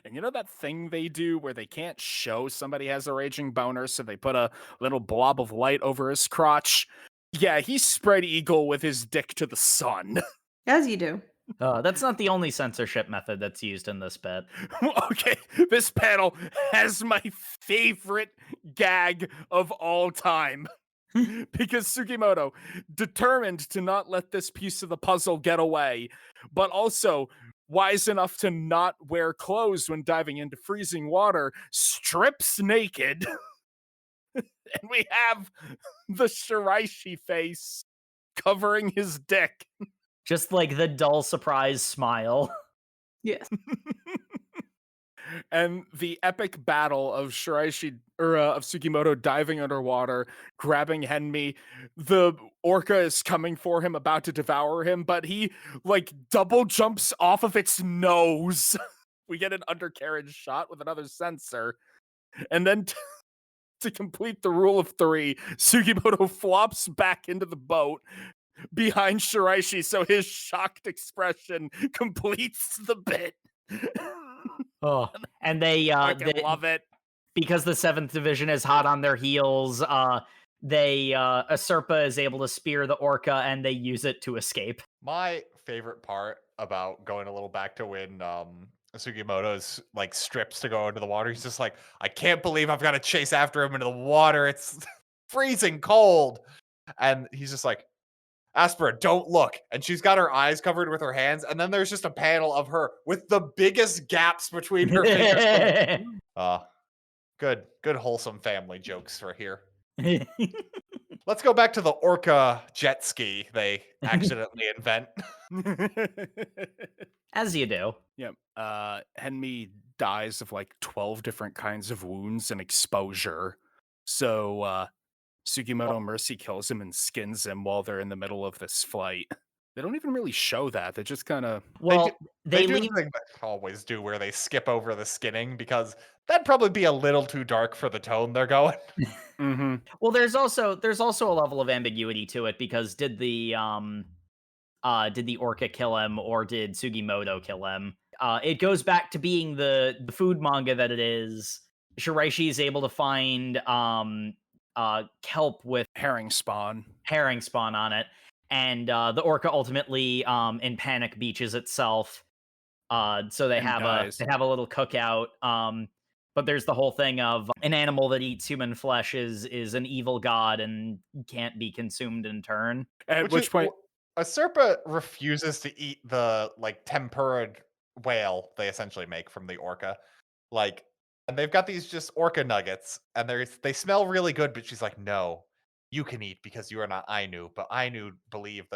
And you know that thing they do where they can't show somebody has a raging boner, so they put a little blob of light over his crotch? Yeah, he spread eagle with his dick to the sun. As you do. That's not the only censorship method that's used in this bit. Okay, this panel has my favorite gag of all time. Because Sugimoto, determined to not let this piece of the puzzle get away, but also wise enough to not wear clothes when diving into freezing water, strips naked. And we have the Shiraishi face covering his dick. Just like the dull surprise smile. Yes. And the epic battle of Shiraishi of Sugimoto diving underwater, grabbing Henmi. The orca is coming for him, about to devour him, but he like double jumps off of its nose. We get an undercarriage shot with another sensor. And then to complete the rule of three, Sugimoto flops back into the boat behind Shiraishi, so his shocked expression completes the bit. Oh, and they love it. Because the 7th Division is hot on their heels. Asirpa is able to spear the orca, and they use it to escape. My favorite part about going a little back to when Sugimoto's like strips to go into the water, he's just like, I can't believe I've got to chase after him into the water. It's freezing cold. And he's just like, Aspera, don't look. And she's got her eyes covered with her hands. And then there's just a panel of her with the biggest gaps between her fingers. Good wholesome family jokes right here. Let's go back to the orca jet ski they accidentally invent. As you do. Yep. Henmi dies of like 12 different kinds of wounds and exposure. So Sugimoto Mercy kills him and skins him while they're in the middle of this flight. They don't even really show that. They just kind of... Well, they do the thing they always do where they skip over the skinning, because that'd probably be a little too dark for the tone they're going. Mm-hmm. Well, there's also a level of ambiguity to it, because did the orca kill him, or did Sugimoto kill him? It goes back to being the food manga that it is. Shiraishi is able to find kelp with herring spawn on it, and the orca ultimately in panic beaches itself. So they have a little cookout. But there's the whole thing of an animal that eats human flesh is an evil god and can't be consumed in turn. At which point Asirpa refuses to eat the like tempura whale they essentially make from the orca. Like, and they've got these just orca nuggets, and they smell really good, but she's like, no, you can eat because you are not Ainu, but Ainu believe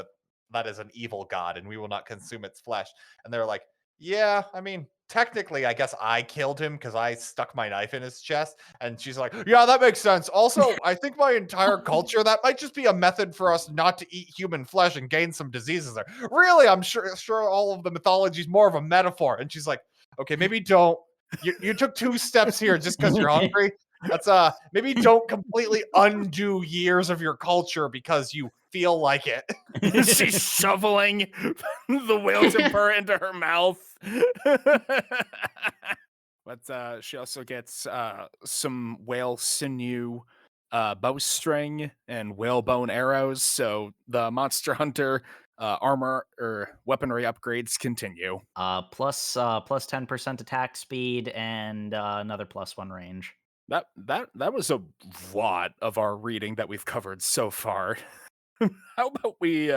that is an evil god, and we will not consume its flesh. And they're like, yeah, I mean, technically, I guess I killed him because I stuck my knife in his chest. And she's like, yeah, that makes sense. Also, I think my entire culture, that might just be a method for us not to eat human flesh and gain some diseases there. Really, I'm sure all of the mythology is more of a metaphor. And she's like, okay, maybe don't. You took 2 steps here just because you're hungry. That's maybe don't completely undo years of your culture because you feel like it. She's shoveling the whale tempura into her mouth. But she also gets some whale sinew bowstring and whalebone arrows. So the Monster Hunter armor or weaponry upgrades continue. Plus 10% attack speed and another +1 range. That was a lot of our reading that we've covered so far. How about we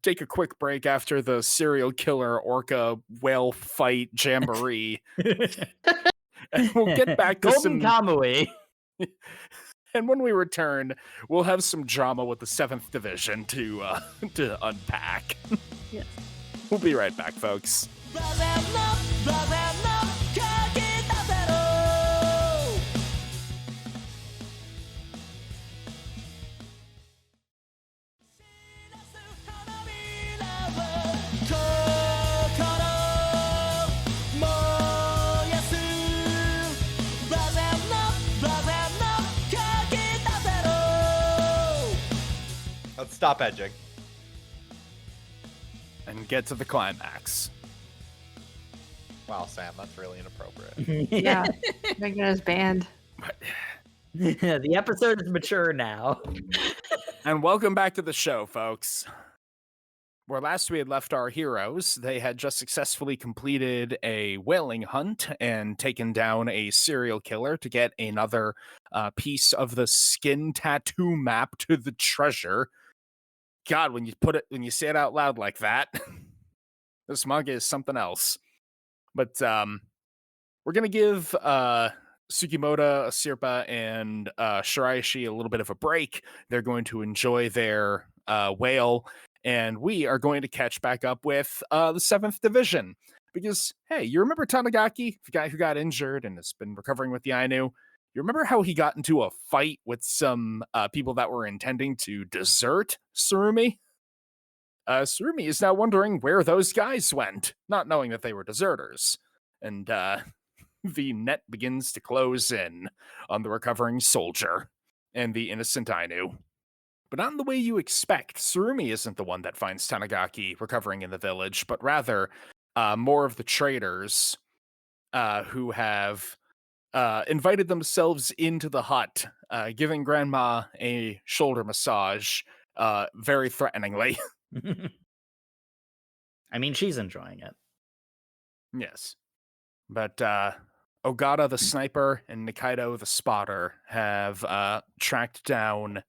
take a quick break after the serial killer orca whale fight jamboree, and we'll get back to Golden Kamuy. And when we return, we'll have some drama with the 7th Division to unpack. Yes. We'll be right back, folks. Let's stop edging. And get to the climax. Wow, Sam, that's really inappropriate. Yeah. Making us banned. The episode is mature now. And welcome back to the show, folks. Where last we had left our heroes, they had just successfully completed a whaling hunt and taken down a serial killer to get another piece of the skin tattoo map to the treasure. God, when you say it out loud like that, this manga is something else. But we're gonna give Sugimoto, Asirpa, and Shiraishi a little bit of a break. They're going to enjoy their whale, and we are going to catch back up with the 7th Division. Because, hey, you remember Tanigaki, the guy who got injured and has been recovering with the Ainu? You remember how he got into a fight with some people that were intending to desert Surumi? Surumi is now wondering where those guys went, not knowing that they were deserters. And the net begins to close in on the recovering soldier and the innocent Ainu. But not in the way you expect. Surumi isn't the one that finds Tanigaki recovering in the village, but rather more of the traders who have invited themselves into the hut, giving Grandma a shoulder massage very threateningly. I mean, she's enjoying it. Yes. But Ogata the sniper and Nikaido the spotter have tracked down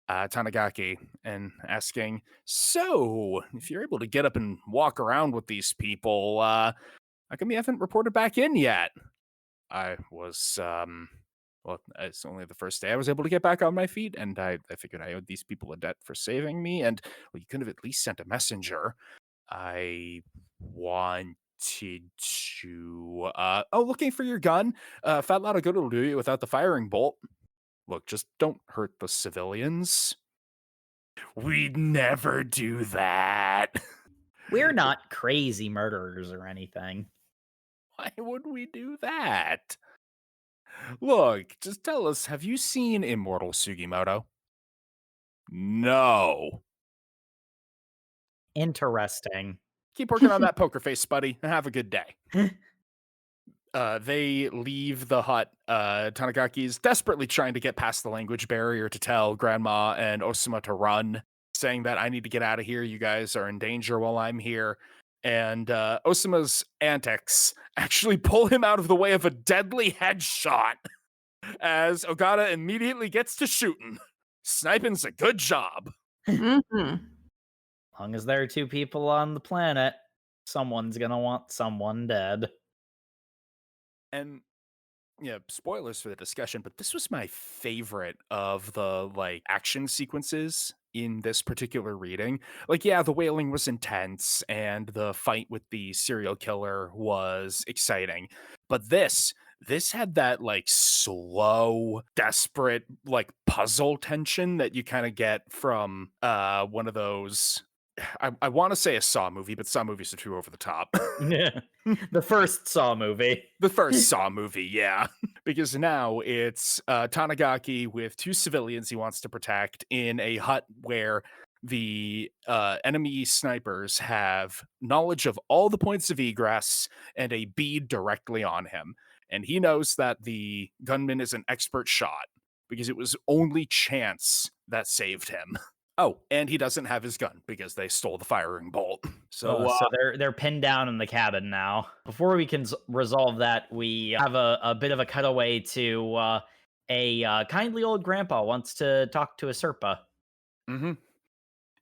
Tanigaki and asking, so, if you're able to get up and walk around with these people, how come you haven't reported back in yet? I was, well, it's only the first day I was able to get back on my feet, and I figured I owed these people a debt for saving me, and, well, you could have at least sent a messenger. I wanted to, looking for your gun. Fat lot of good will do you without the firing bolt. Look, just don't hurt the civilians. We'd never do that. We're not crazy murderers or anything. Why would we do that? Look, just tell us, have you seen Immortal Sugimoto? No. Interesting. Keep working on that poker face, buddy, and have a good day. They leave the hut. Tanagaki's desperately trying to get past the language barrier to tell Grandma and Osama to run, saying that I need to get out of here. You guys are in danger while I'm here. And Osama's antics actually pull him out of the way of a deadly headshot as Ogata immediately gets to shooting. Sniping's a good job. Mhm. As long as there are two people on the planet, someone's gonna want someone dead. And yeah, spoilers for the discussion, but this was my favorite of the like action sequences in this particular reading. Like, yeah, the wailing was intense and the fight with the serial killer was exciting. But this had that like slow, desperate, like puzzle tension that you kind of get from one of those. I want to say a Saw movie, but Saw movies are too over the top. The first Saw movie. The first Saw movie, yeah. Because now it's Tanigaki with two civilians he wants to protect in a hut where the enemy snipers have knowledge of all the points of egress and a bead directly on him. And he knows that the gunman is an expert shot because it was only chance that saved him. Oh, and he doesn't have his gun because they stole the firing bolt. So, So they're pinned down in the cabin now. Before we can resolve that, we have a bit of a cutaway to a kindly old grandpa wants to talk to Asirpa. mhm.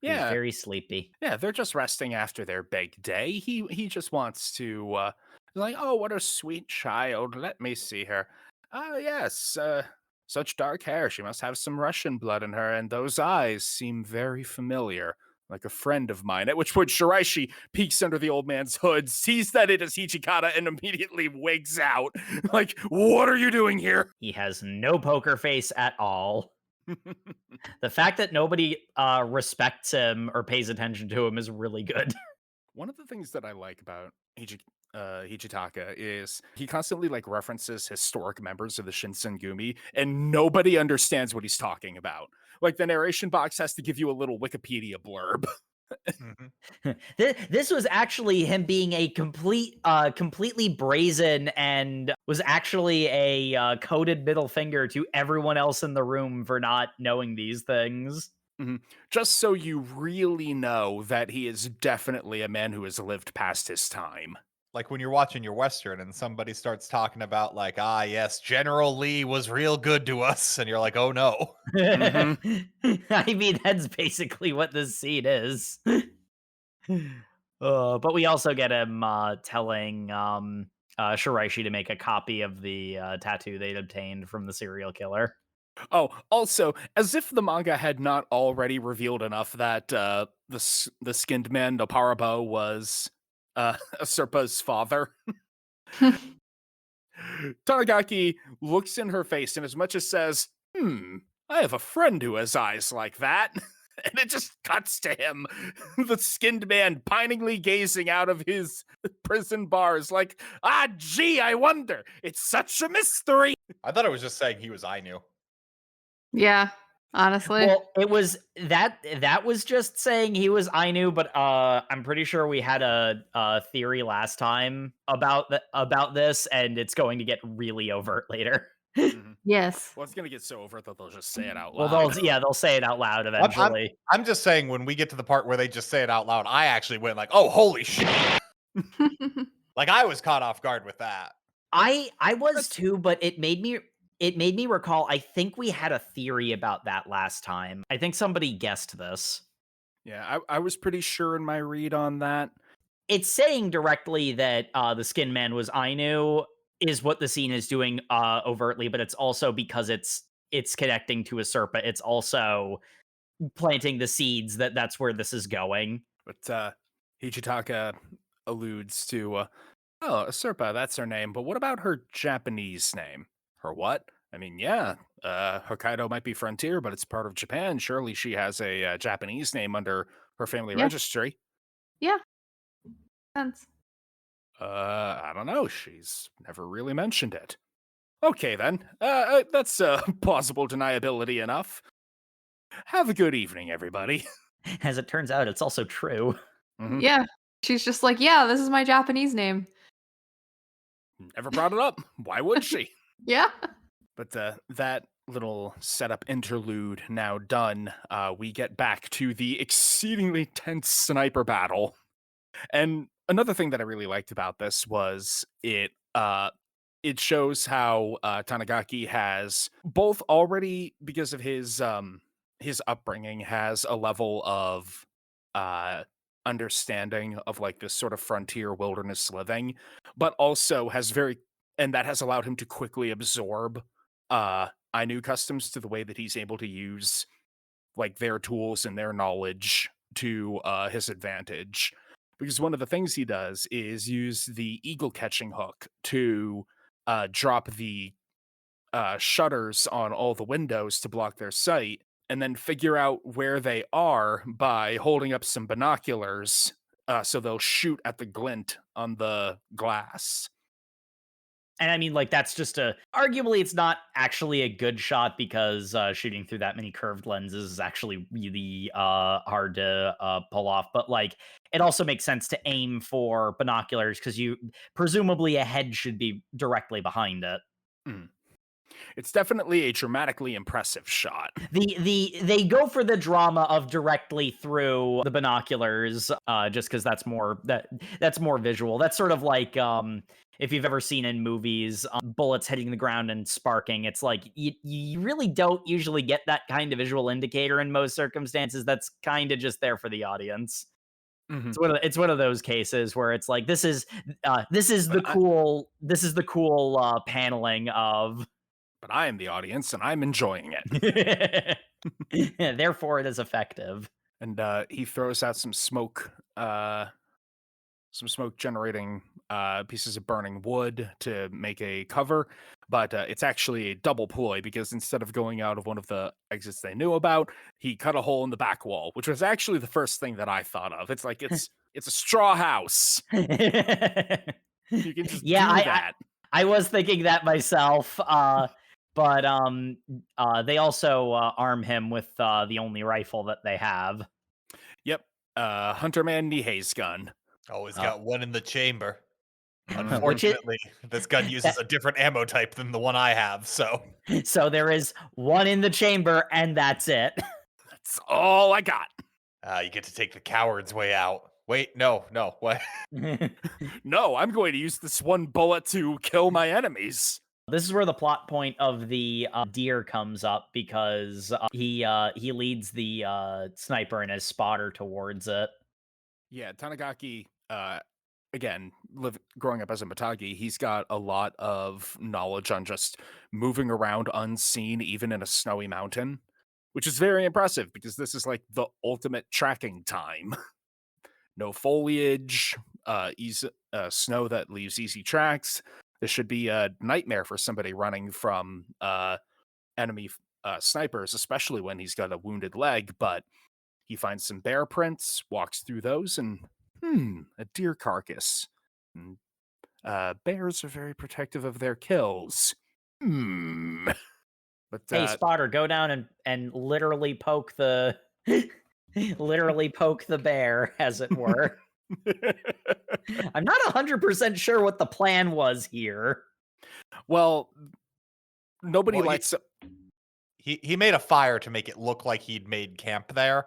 He's Yeah, very sleepy. yeah, they're just resting after their big day. He just wants to like, oh, what a sweet child. Let me see her. Ah, yes, such dark hair. She must have some Russian blood in her, and those eyes seem very familiar, like a friend of mine. At which point Shiraishi peeks under the old man's hood, sees that it is Hichikata, and immediately wigs out. Like, what are you doing here? He has no poker face at all. The fact that nobody respects him or pays attention to him is really good. One of the things that I like about Hichitaka is he constantly like references historic members of the Shinsengumi, and nobody understands what he's talking about. Like the narration box has to give you a little Wikipedia blurb. Mhm. This was actually him being a completely brazen and was actually a coded middle finger to everyone else in the room for not knowing these things. Just so you really know that he is definitely a man who has lived past his time. Like when you're watching your Western and somebody starts talking about like, ah, yes, General Lee was real good to us. And you're like, oh no. I mean, that's basically what this scene is. But we also get him telling Shiraishi to make a copy of the tattoo they'd obtained from the serial killer. Oh, also, as if the manga had not already revealed enough that the skinned man Noparabo was Asirpa's father. Tanigaki looks in her face and as much as says, I have a friend who has eyes like that. And it just cuts to him, the skinned man piningly gazing out of his prison bars like, gee, I wonder. It's such a mystery. I thought it was just saying he was Ainu. Yeah, honestly. Well, it was that was just saying he was Ainu, but I'm pretty sure we had a theory last time about this, and it's going to get really overt later. Yes. Well, it's going to get so overt that they'll just say it out loud. Well, they'll say it out loud eventually. I'm just saying when we get to the part where they just say it out loud, I actually went like, oh, holy shit. Like I was caught off guard with that. I was too, but it made me recall, I think we had a theory about that last time. I think somebody guessed this. Yeah, I was pretty sure in my read on that. It's saying directly that the Skin Man was Ainu is what the scene is doing overtly, but it's also because it's connecting to Asirpa. It's also planting the seeds that's where this is going. But Hichitaka alludes to, Asirpa, that's her name, but what about her Japanese name? Her what? I mean, yeah, Hokkaido might be frontier, but it's part of Japan. Surely she has a Japanese name under her family registry. Yeah. Sense. I don't know. She's never really mentioned it. Okay, then. That's plausible deniability enough. Have a good evening, everybody. As it turns out, it's also true. Mhm. Yeah. She's just like, yeah, this is my Japanese name. Never brought it up. Why would she? Yeah. But that little setup interlude now done, we get back to the exceedingly tense sniper battle. And another thing that I really liked about this was it shows how Tanigaki has both already, because of his upbringing, has a level of understanding of like this sort of frontier wilderness living, but also and that has allowed him to quickly absorb Ainu customs to the way that he's able to use like their tools and their knowledge to his advantage. Because one of the things he does is use the eagle catching hook to drop the shutters on all the windows to block their sight, and then figure out where they are by holding up some binoculars so they'll shoot at the glint on the glass. And I mean, like, that's just arguably, it's not actually a good shot because shooting through that many curved lenses is actually really hard to pull off. But, like, it also makes sense to aim for binoculars because presumably a head should be directly behind it. It's definitely a dramatically impressive shot. They go for the drama of directly through the binoculars, just because that's more visual. That's sort of like if you've ever seen in movies bullets hitting the ground and sparking. It's like you really don't usually get that kind of visual indicator in most circumstances. That's kind of just there for the audience. Mm-hmm. It's one of those cases where it's like this is the cool paneling of. But I am the audience, and I'm enjoying it. Therefore, it is effective. And he throws out some smoke generating pieces of burning wood to make a cover. But it's actually a double ploy because instead of going out of one of the exits they knew about, he cut a hole in the back wall, which was actually the first thing that I thought of. It's like it's a straw house. You can just do that. I was thinking that myself. But they also arm him with the only rifle that they have. Yep, Hunterman Nihei's gun. Oh, he's got one in the chamber. Unfortunately, this gun uses a different ammo type than the one I have, so there is one in the chamber, and that's it. That's all I got. You get to take the coward's way out. Wait, no, what? No, I'm going to use this one bullet to kill my enemies. This is where the plot point of the deer comes up because he leads the sniper and his spotter towards it. Yeah, Tanigaki, again, growing up as a Matagi, he's got a lot of knowledge on just moving around unseen, even in a snowy mountain, which is very impressive because this is like the ultimate tracking time. No foliage, snow that leaves easy tracks. This should be a nightmare for somebody running from enemy snipers, especially when he's got a wounded leg, but he finds some bear prints, walks through those, and a deer carcass. And, bears are very protective of their kills. But Hey, Spotter, go down and literally poke the literally poke the bear, as it were. I'm not 100% sure what the plan was here. well, nobody Well, likes. He made a fire to make it look like he'd made camp there,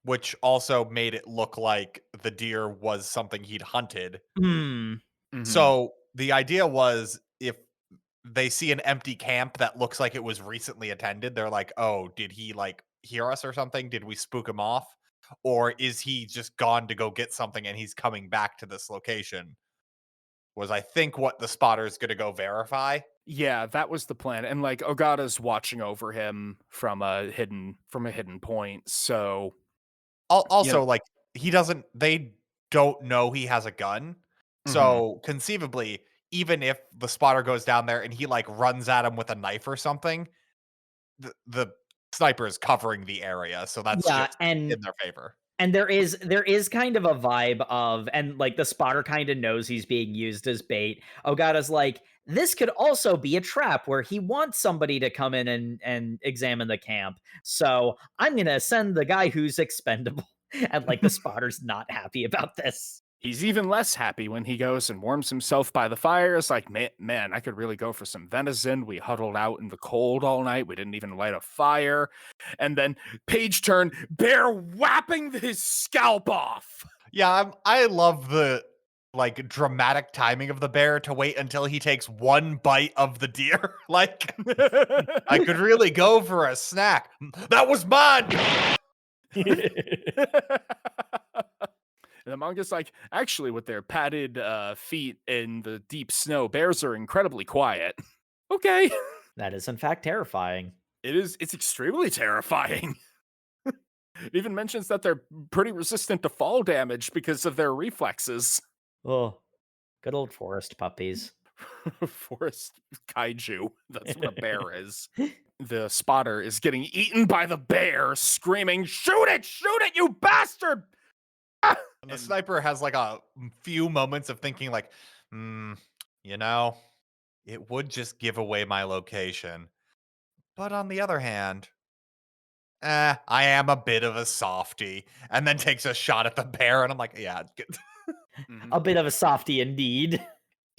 which also made it look like the deer was something he'd hunted. Hmm. So the idea was if they see an empty camp that looks like it was recently attended, they're like, oh, did he like hear us or something? Did we spook him off? Or is he just gone to go get something and he's coming back to this location? Was I think what the spotter is going to go verify. Yeah, that was the plan, and like Ogata's watching over him from a hidden point. So Also, like they don't know he has a gun. So conceivably, even if the spotter goes down there and he like runs at him with a knife or something, the sniper is covering the area, so that's just in their favor. And there is kind of a vibe of, and like the spotter kind of knows he's being used as bait. Ogata's like, this could also be a trap where he wants somebody to come in and examine the camp. So I'm gonna send the guy who's expendable. And like the spotter's not happy about this. He's even less happy when he goes and warms himself by the fire. It's like, man, I could really go for some venison. We huddled out in the cold all night. We didn't even light a fire. And then page turn, bear whapping his scalp off. Yeah, I love the like dramatic timing of the bear to wait until he takes one bite of the deer. Like, I could really go for a snack. That was mine. And the manga's like, actually, with their padded feet in the deep snow, bears are incredibly quiet. Okay. That is, in fact, terrifying. It's extremely terrifying. It even mentions that they're pretty resistant to fall damage because of their reflexes. Oh, good old forest puppies. Forest kaiju. That's what a bear is. The spotter is getting eaten by the bear, screaming, shoot it, you bastard! And the sniper has like a few moments of thinking like, you know, it would just give away my location. But on the other hand, I am a bit of a softie. And then takes a shot at the bear. And I'm like, yeah, good. A bit of a softie indeed.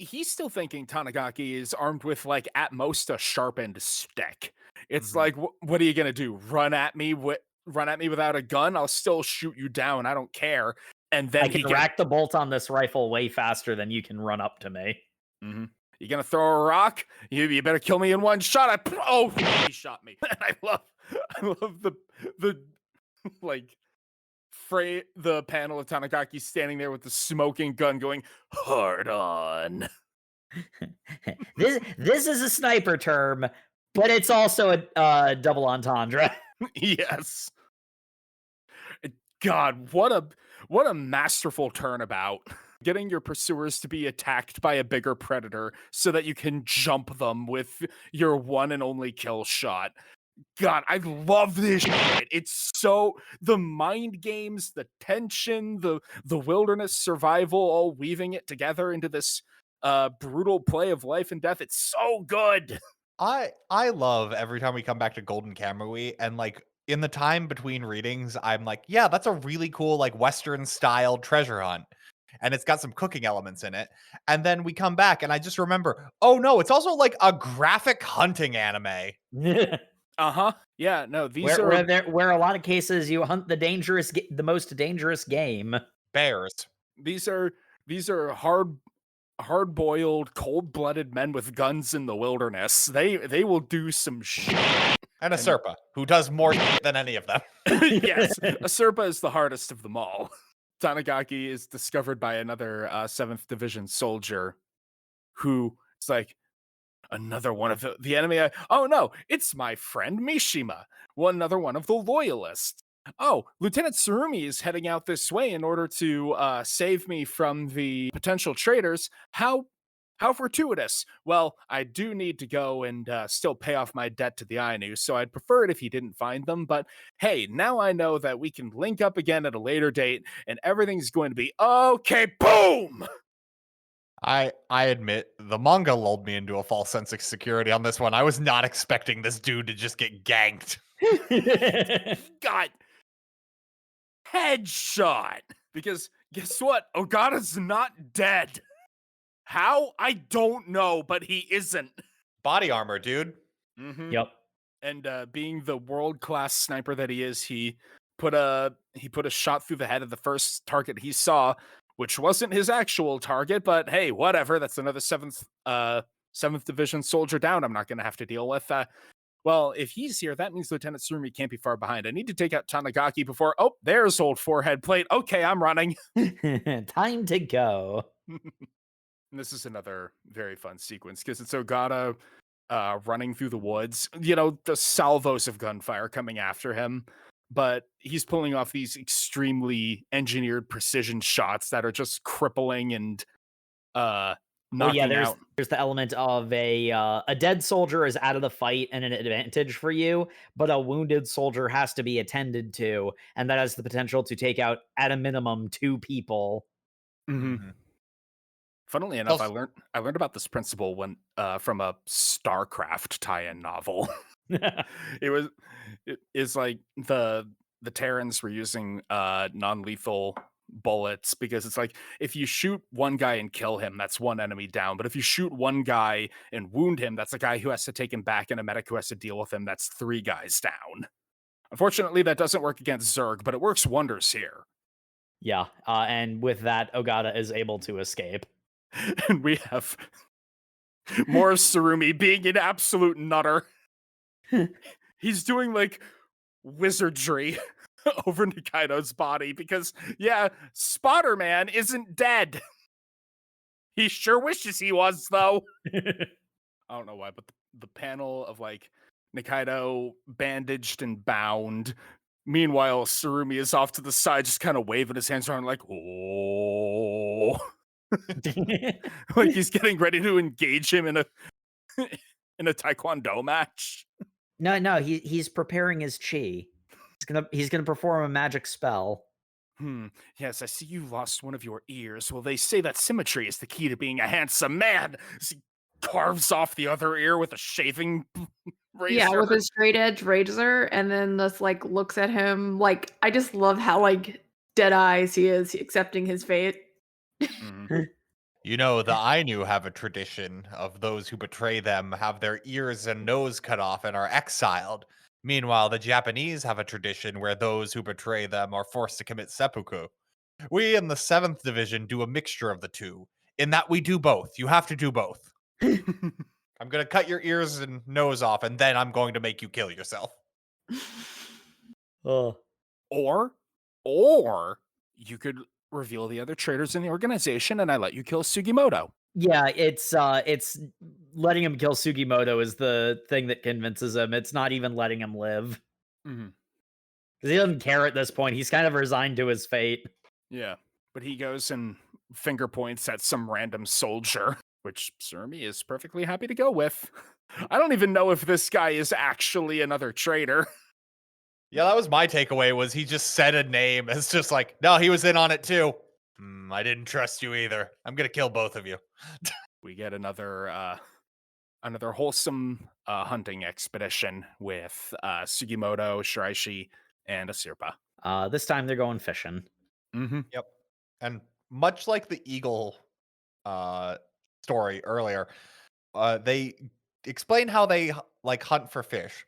He's still thinking Tanigaki is armed with, like, at most a sharpened stick. It's like, what are you going to do? Run at me without a gun? I'll still shoot you down. I don't care. And then I can rack the bolt on this rifle way faster than you can run up to me. You gonna throw a rock? You better kill me in one shot. He shot me. And I love the like the panel of Tanigaki standing there with the smoking gun going hard on. This is a sniper term, but it's also a double entendre. Yes. God, what a masterful turnabout. Getting your pursuers to be attacked by a bigger predator so that you can jump them with your one and only kill shot. God, I love this shit. It's so the mind games, the tension, the wilderness survival, all weaving it together into this brutal play of life and death. It's so good. I love every time we come back to Golden Kamuy and like in the time between readings, I'm like, yeah, that's a really cool like Western style treasure hunt. And it's got some cooking elements in it. And then we come back and I just remember, oh no, it's also like a graphic hunting anime. Yeah, no, these where a lot of cases you hunt the most dangerous game. Bears. These are hard-boiled, cold-blooded men with guns in the wilderness. They will do some shit. And Asirpa, who does more than any of them. Yes, Asirpa is the hardest of them all. Tanigaki is discovered by another 7th Division soldier who is like, another one of the enemy. Oh no, it's my friend Mishima, another one of the loyalists. Oh, Lieutenant Tsurumi is heading out this way in order to save me from the potential traitors. How fortuitous. Well, I do need to go and still pay off my debt to the Ainu, so I'd prefer it if he didn't find them. But hey, now I know that we can link up again at a later date, and everything's going to be okay. Boom! I admit the manga lulled me into a false sense of security on this one. I was not expecting this dude to just get ganked. Got headshot. Because guess what? Ogata's not dead. How? I don't know, but he isn't. Body armor, dude. Mm-hmm. Yep. And being the world-class sniper that he is, he put a shot through the head of the first target he saw, which wasn't his actual target, but hey, whatever. That's another 7th Division soldier down I'm not going to have to deal with. Well, if he's here, that means Lieutenant Tsurumi can't be far behind. I need to take out Tanigaki before... Oh, there's old forehead plate. Okay, I'm running. Time to go. And this is another very fun sequence because it's Ogata running through the woods. You know, the salvos of gunfire coming after him. But he's pulling off these extremely engineered precision shots that are just crippling and knocking out. There's the element of a dead soldier is out of the fight and an advantage for you, but a wounded soldier has to be attended to, and that has the potential to take out at a minimum 2 people. Mm-hmm. Funnily enough, I learned about this principle when from a StarCraft tie-in novel. It is like the Terrans were using non-lethal bullets because it's like if you shoot one guy and kill him, that's one enemy down. But if you shoot one guy and wound him, that's a guy who has to take him back, and a medic who has to deal with him. That's 3 guys down. Unfortunately, that doesn't work against Zerg, but it works wonders here. Yeah, and with that, Ogata is able to escape. And we have more Tsurumi being an absolute nutter. He's doing like wizardry over Nikaido's body because, yeah, Spotter Man isn't dead. He sure wishes he was, though. I don't know why, but the panel of like Nikaido bandaged and bound. Meanwhile, Tsurumi is off to the side, just kind of waving his hands around like, oh. Like he's getting ready to engage him in a taekwondo match. No, he's preparing his chi. He's gonna perform a magic spell. Yes, I see you lost one of your ears. Well, they say that symmetry is the key to being a handsome man. As he carves off the other ear with a shaving razor. Yeah, with a straight edge razor, and then just like looks at him like I just love how like dead eyes he is accepting his fate. You know, the Ainu have a tradition of those who betray them have their ears and nose cut off and are exiled. Meanwhile, the Japanese have a tradition where those who betray them are forced to commit seppuku. We in the 7th Division do a mixture of the two, in that we do both. You have to do both. I'm going to cut your ears and nose off, and then I'm going to make you kill yourself. Or you could reveal the other traitors in the organization, and I let you kill Sugimoto. Yeah, it's letting him kill Sugimoto is the thing that convinces him. It's not even letting him live. Because he doesn't care at this point. He's kind of resigned to his fate. Yeah, but he goes and finger points at some random soldier, which Tsurumi is perfectly happy to go with. I don't even know if this guy is actually another traitor. Yeah, that was my takeaway, was he just said a name. It's just like, no, he was in on it too. I didn't trust you either. I'm going to kill both of you. We get another wholesome hunting expedition with Sugimoto, Shiraishi, and Asirpa. This time they're going fishing. Yep. And much like the eagle story earlier, they explain how they like hunt for fish.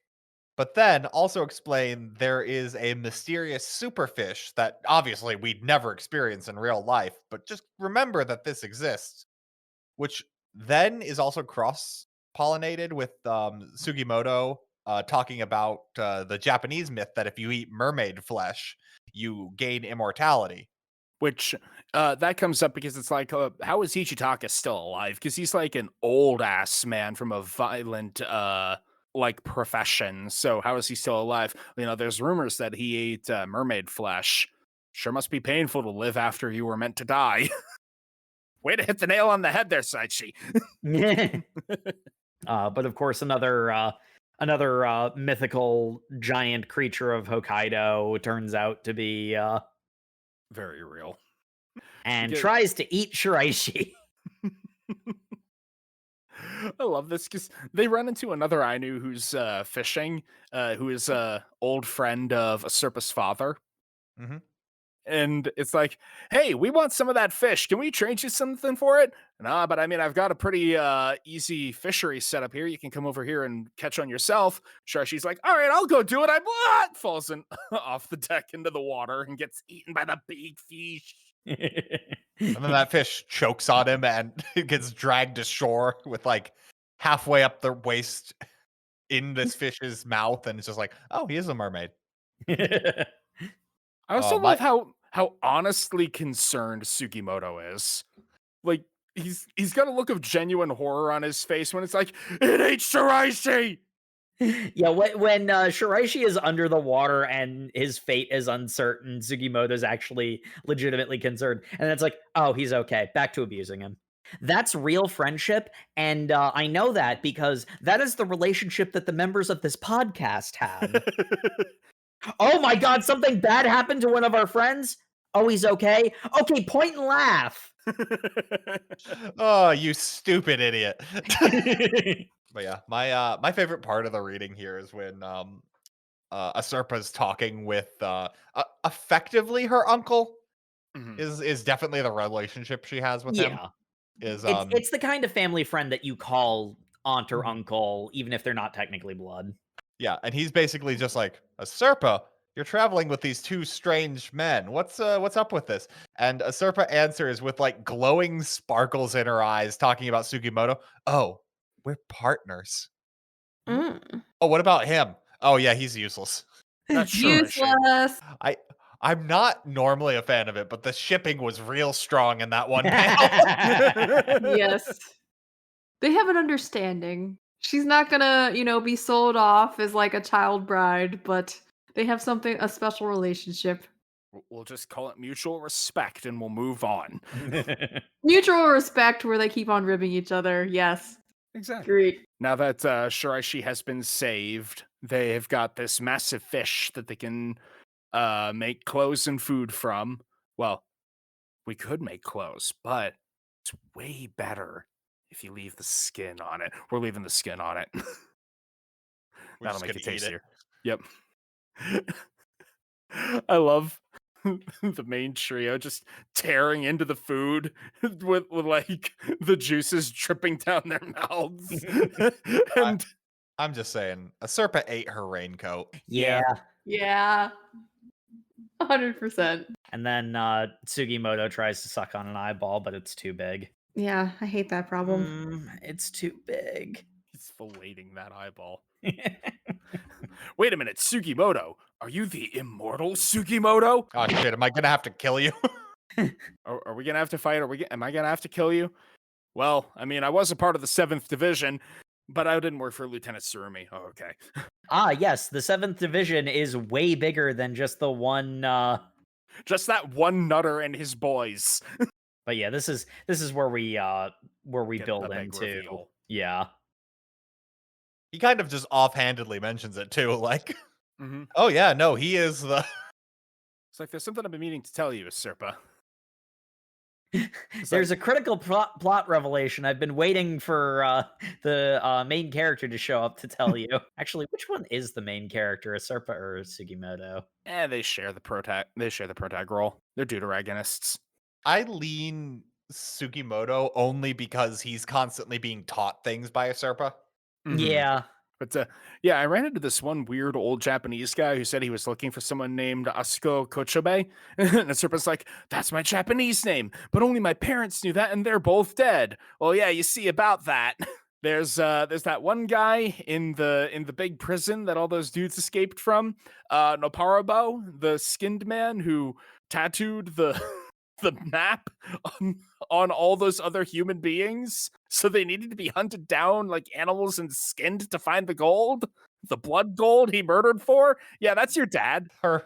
But then also explain there is a mysterious superfish that obviously we'd never experience in real life, but just remember that this exists, which then is also cross-pollinated with Sugimoto talking about the Japanese myth that if you eat mermaid flesh, you gain immortality. which that comes up because it's like, how is Ichitaka still alive? Because he's like an old ass man from a violent like profession. So how is he still alive? You know, there's rumors that he ate mermaid flesh. Sure must be painful to live after you were meant to die. Way to hit the nail on the head there, Saichi. But of course, another mythical giant creature of Hokkaido turns out to be very real. And tries to eat Shiraishi. I love this because they run into another Ainu who's fishing, who is a old friend of Asirpa's father. Mm-hmm. And it's like, hey, we want some of that fish. Can we trade you something for it? Nah, but I mean, I've got a pretty easy fishery set up here. You can come over here and catch on yourself. Shiraishi's like, all right, I'll go do it. Falls off the deck into the water and gets eaten by the big fish. And then that fish chokes on him and gets dragged ashore with like halfway up the waist in this fish's mouth. And it's just like, oh, he is a mermaid. I also love how honestly concerned Sugimoto is. Like, he's got a look of genuine horror on his face when it's like, it ain't Shiraishi! Yeah, when Shiraishi is under the water and his fate is uncertain, Sugimoto's actually legitimately concerned. And it's like, oh, he's okay. Back to abusing him. That's real friendship, and I know that because that is the relationship that the members of this podcast have. Oh my god, something bad happened to one of our friends? Oh, he's okay? Okay, point and laugh. Oh, you stupid idiot. But yeah, my favorite part of the reading here is when Asirpa's talking with effectively her uncle. Mm-hmm. Is definitely the relationship she has with him. It's the kind of family friend that you call aunt or uncle, even if they're not technically blood. Yeah, and he's basically just like, Asirpa, you're traveling with these two strange men. What's up with this? And Asirpa answers with like glowing sparkles in her eyes, talking about Sugimoto. Oh, we're partners. Mm. Oh, what about him? Oh yeah, he's useless. That's Useless. I'm not normally a fan of it, but the shipping was real strong in that one panel. Yes. They have an understanding. She's not gonna, be sold off as like a child bride, but they have a special relationship. We'll just call it mutual respect and we'll move on. Mutual respect where they keep on ribbing each other. Yes. Exactly. Great. Now that Shiraishi has been saved, they have got this massive fish that they can make clothes and food from. Well, we could make clothes, but it's way better if you leave the skin on it. We're leaving the skin on it. That'll make it tastier. Yep. I love the main trio just tearing into the food with like the juices dripping down their mouths. And I'm just saying, Asirpa ate her raincoat. Yeah. 100%. And then Sugimoto tries to suck on an eyeball, but it's too big. Yeah, I hate that problem. It's too big. He's filleting that eyeball. Wait a minute, Sugimoto. Are you the immortal Sugimoto? Oh shit, am I gonna have to kill you? Are we gonna have to fight? Am I gonna have to kill you? Well, I mean, I was a part of the 7th Division, but I didn't work for Lieutenant Tsurumi. Oh, okay. Yes, the 7th Division is way bigger than just the one... Just that one nutter and his boys. But yeah, this is where we build into. Reveal. Yeah. He kind of just offhandedly mentions it too, like, oh yeah, no, he is the... It's like, there's something I've been meaning to tell you, Asirpa. There's a critical plot revelation. I've been waiting for the main character to show up to tell you. Actually, which one is the main character, Asirpa or Sugimoto? They share the protag role. They're deuteragonists. I lean Sugimoto only because he's constantly being taught things by Asirpa. Yeah. But yeah, I ran into this one weird old Japanese guy who said he was looking for someone named Asuko Kochobe. And Asirpa's like, that's my Japanese name, but only my parents knew that and they're both dead. Well, yeah, you see about that. There's that one guy in the big prison that all those dudes escaped from, Nopparabo, the skinned man who tattooed the the map on all those other human beings, so they needed to be hunted down like animals and skinned to find the gold? The blood gold he murdered for? Yeah, that's your dad. Her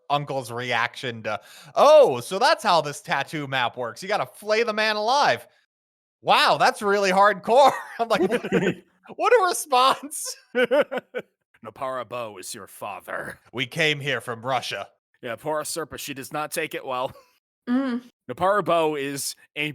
uncle's reaction to, oh, so that's how this tattoo map works. You gotta flay the man alive. Wow, that's really hardcore. I'm like, what a response. Napara Bo is your father. We came here from Russia. Yeah, poor Asirpa, she does not take it well. Mm. Napara Bo is a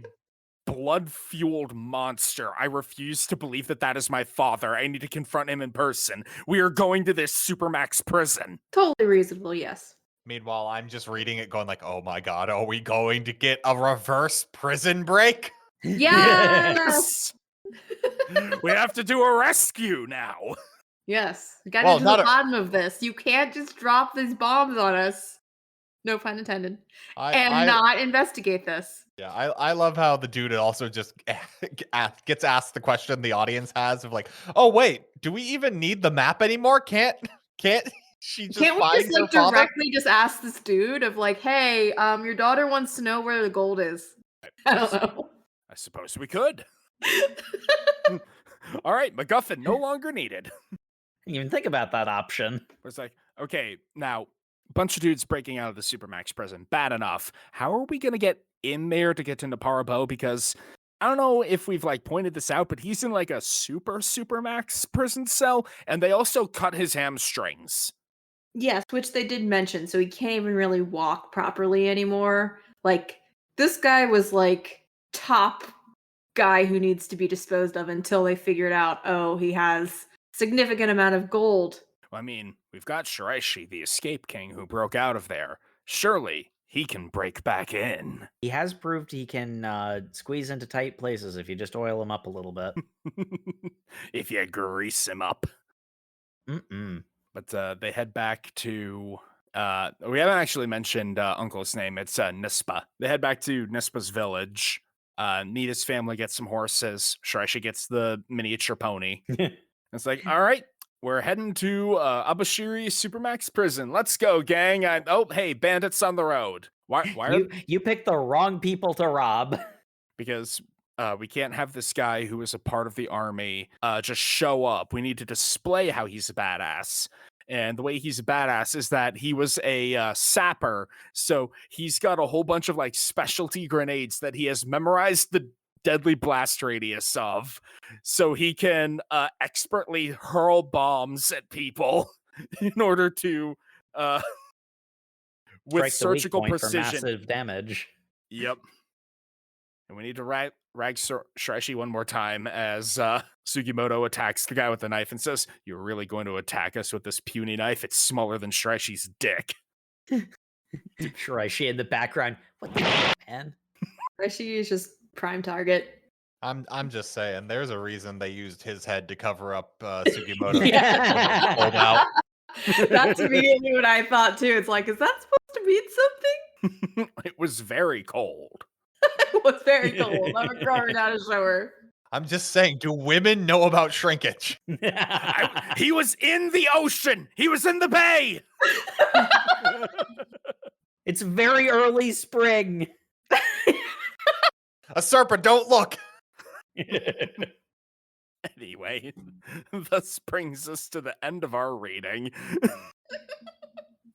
blood-fueled monster. I refuse to believe that that is my father. I need to confront him in person. We are going to this Supermax prison. Totally reasonable, yes. Meanwhile, I'm just reading it going like, oh my god, are we going to get a reverse prison break? Yes! We have to do a rescue now. Yes. We gotta Well, get to not the a- bottom of this. You can't just drop these bombs on us. No pun intended. And not investigate this. Yeah, I love how the dude also just gets asked the question the audience has of like, oh wait, do we even need the map anymore? Can't she just Can't we find just her like father? directly just ask this dude of like, hey, your daughter wants to know where the gold is. I don't know. I suppose we could. All right, MacGuffin no longer needed. Didn't even think about that option. It's like, okay, now, bunch of dudes breaking out of the Supermax prison. Bad enough. How are we going to get in there to get to Napara Bo? Because I don't know if we've like pointed this out, but he's in like a Supermax prison cell, and they also cut his hamstrings. Yes, which they did mention, so he can't even really walk properly anymore. Like, this guy was like top guy who needs to be disposed of until they figured out, oh, he has significant amount of gold. I mean, we've got Shiraishi, the escape king who broke out of there. Surely he can break back in. He has proved he can squeeze into tight places if you just oil him up a little bit. If you grease him up. Mm-mm. But they head back to... we haven't actually mentioned Uncle's name. It's Nispa. They head back to Nispa's village. Nita's family gets some horses. Shiraishi gets the miniature pony. It's like, all right, we're heading to Abashiri Supermax prison. Let's go, gang. Oh, hey, bandits on the road. Why are you picked the wrong people to rob. Because we can't have this guy who is a part of the army just show up. We need to display how he's a badass. And the way he's a badass is that he was a sapper. So he's got a whole bunch of like specialty grenades that he has memorized the deadly blast radius of. So he can expertly hurl bombs at people in order to, with Strike the weak surgical point for precision. massive damage. Yep. And we need to rag Shiraishi one more time as Sugimoto attacks the guy with the knife and says, "You're really going to attack us with this puny knife? It's smaller than Shiraishi's dick." Shiraishi in the background. What the hell, man? She is just prime target. I'm just saying, there's a reason they used his head to cover up Sugimoto. Yeah. Pulled out. That's immediately what I thought too. It's like, is that supposed to mean something? It was very cold. It was very cold. I'm a grower, not a shower. I'm just saying, do women know about shrinkage? He was in the ocean. He was in the bay. It's very early spring. Asirpa, don't look. Anyway, this brings us to the end of our reading.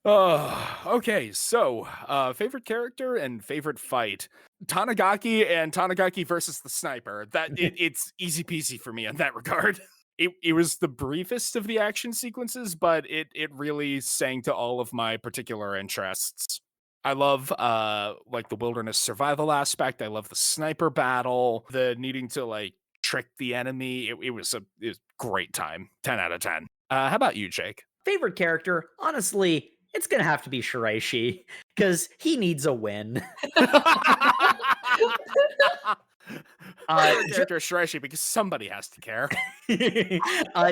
Okay, so favorite character and favorite fight. Tanigaki and Tanigaki versus the sniper. It's easy peasy for me in that regard. It was the briefest of the action sequences, but it really sang to all of my particular interests. I love like the wilderness survival aspect. I love the sniper battle, the needing to like trick the enemy. It was a great time. 10 out of 10. How about you, Jake? Favorite character? Honestly, it's gonna have to be Shiraishi because he needs a win. Character Shiraishi because somebody has to care.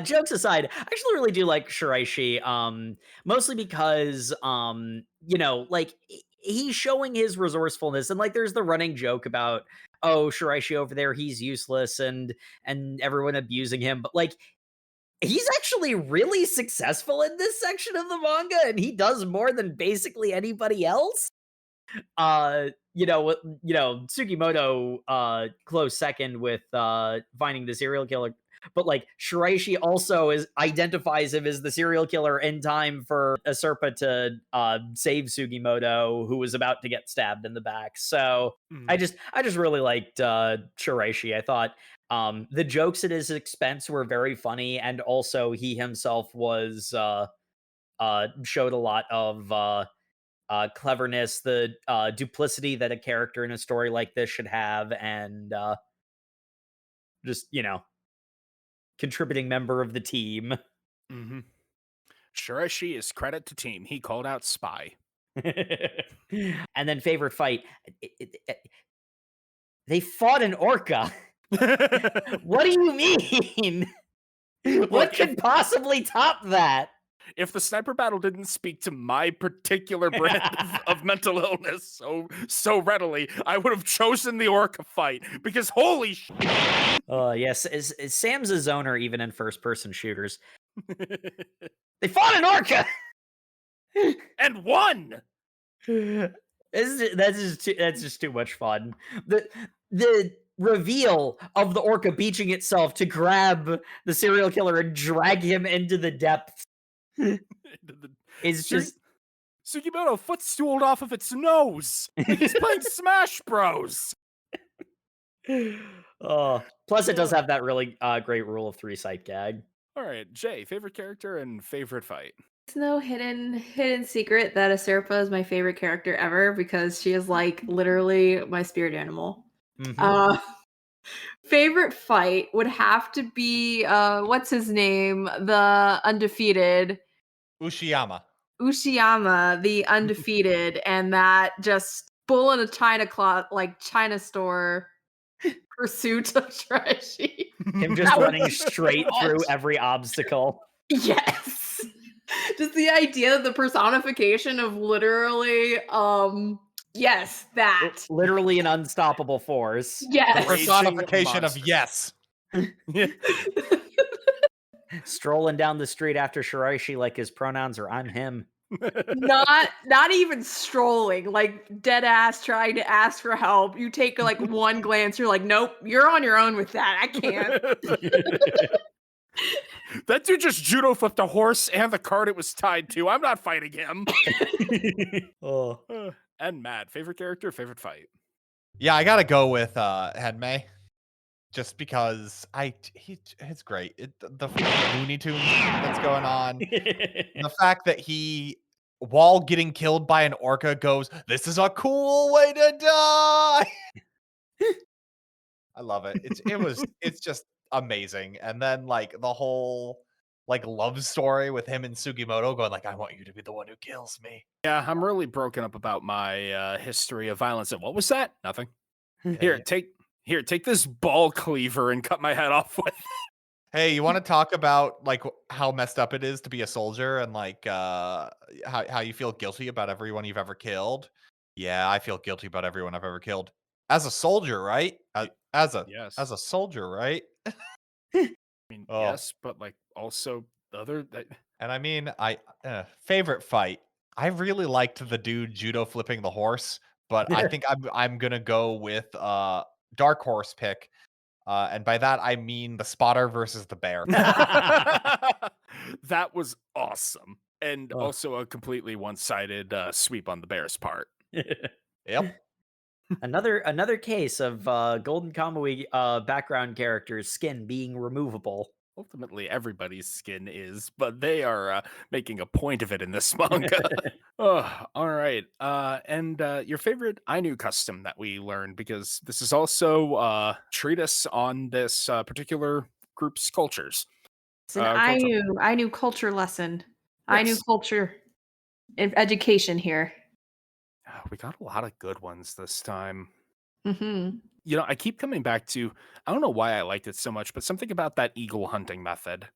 Jokes aside, I actually really do like Shiraishi. Mostly because like he's showing his resourcefulness, and like there's the running joke about, oh, Shiraishi over there, he's useless and everyone abusing him, but like he's actually really successful in this section of the manga, and he does more than basically anybody else. Sugimoto close second with finding the serial killer, but like Shiraishi also identifies him as the serial killer in time for Asirpa to save Sugimoto, who was about to get stabbed in the back. So I just really liked Shiraishi. I thought the jokes at his expense were very funny, and also he himself was showed a lot of cleverness, the duplicity that a character in a story like this should have, and just contributing member of the team. Mm-hmm. Shiraishi is credit to team. He called out spy. And then favorite fight. They fought an orca. What do you mean? What could possibly top that? If the sniper battle didn't speak to my particular brand of mental illness so readily, I would have chosen the orca fight, because holy shit. Yes, Sam's a zoner even in first-person shooters. They fought an orca! And won! That's just too much fun. The reveal of the orca beaching itself to grab the serial killer and drag him into the depths is just... Sugimoto footstooled off of its nose. He's playing Smash Bros. Plus, it does have that really great rule of 3 sight gag. All right, Jay, favorite character and favorite fight. It's no hidden secret that Asirpa is my favorite character ever, because she is like literally my spirit animal. Mm-hmm. Favorite fight would have to be what's his name? The undefeated Ushiyama, the undefeated, and that just bull in a China store pursuit of Shiraishi. Him just running straight through every obstacle. Yes. Just the idea of the personification of literally, yes, that. Literally an unstoppable force. Yes. the personification of yes. Strolling down the street after Shiraishi like his pronouns are I'm him. Not even strolling, like dead ass trying to ask for help. You take like one glance, you're like, nope, you're on your own with that. I can't. That dude just judo flipped a horse and the cart it was tied to. I'm not fighting him. And Matt, favorite character, favorite fight. Yeah, I gotta go with Henmei, just because it's great. The Looney Tunes that's going on, the fact that he, while getting killed by an orca, goes, "This is a cool way to die." I love it. It's just amazing. And then like the whole like love story with him and Sugimoto going like, "I want you to be the one who kills me." Yeah, I'm really broken up about my history of violence. And what was that? Nothing. Here, take this ball cleaver and cut my head off with. Hey, you want to talk about like how messed up it is to be a soldier and like how you feel guilty about everyone you've ever killed? Yeah, I feel guilty about everyone I've ever killed. As a soldier, right? As a soldier, right? I mean, yes, but like also the other. And I mean, favorite fight. I really liked the dude judo flipping the horse, but I think I'm gonna go with dark horse pick. And by that, I mean the spotter versus the bear. That was awesome. And also a completely one-sided sweep on the bear's part. Yep. Another case of Golden Kamuy background characters' skin being removable. Ultimately, everybody's skin is, but they are making a point of it in this manga. All right. And your favorite Ainu custom that we learned, because this is also a treatise on this particular group's cultures. It's an Ainu culture lesson. Yes. Ainu culture education here. We got a lot of good ones this time. Mm-hmm. You know, I keep coming back to, I don't know why I liked it so much, but something about that eagle hunting method.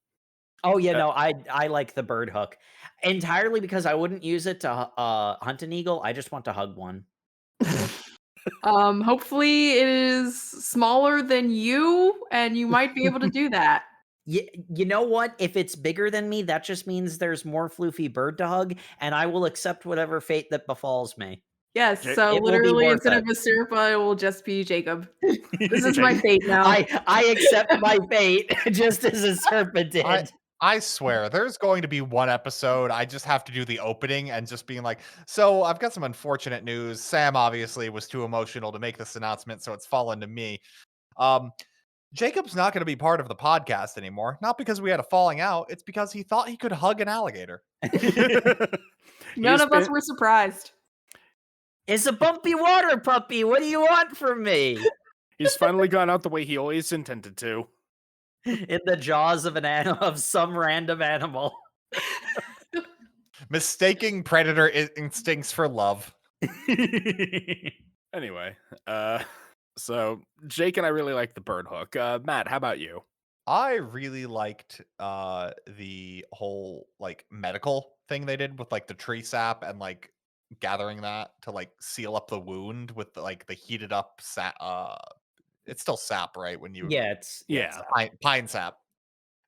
Oh, yeah, no, I like the bird hook. Entirely because I wouldn't use it to hunt an eagle. I just want to hug one. Hopefully it is smaller than you, and you might be able to do that. You know what? If it's bigger than me, that just means there's more floofy bird to hug, and I will accept whatever fate that befalls me. Yes, It so will be literally worth instead of it. Asirpa, it will just be Jacob. This is my fate now. I accept my fate, just as Asirpa did. I swear, there's going to be one episode. I just have to do the opening and just being like, so I've got some unfortunate news. Sam obviously was too emotional to make this announcement, so it's fallen to me. Jacob's not going to be part of the podcast anymore. Not because we had a falling out. It's because he thought he could hug an alligator. None of us were surprised. It's a bumpy water puppy. What do you want from me? He's finally gone out the way he always intended to. In the jaws of of some random animal. Mistaking predator instincts for love. Anyway, so Jake and I really like the bird hook. Matt, how about you? I really liked the whole like medical thing they did with like the tree sap and like gathering that to like seal up the wound with like the heated up sap. It's still sap, right? When you It's pine sap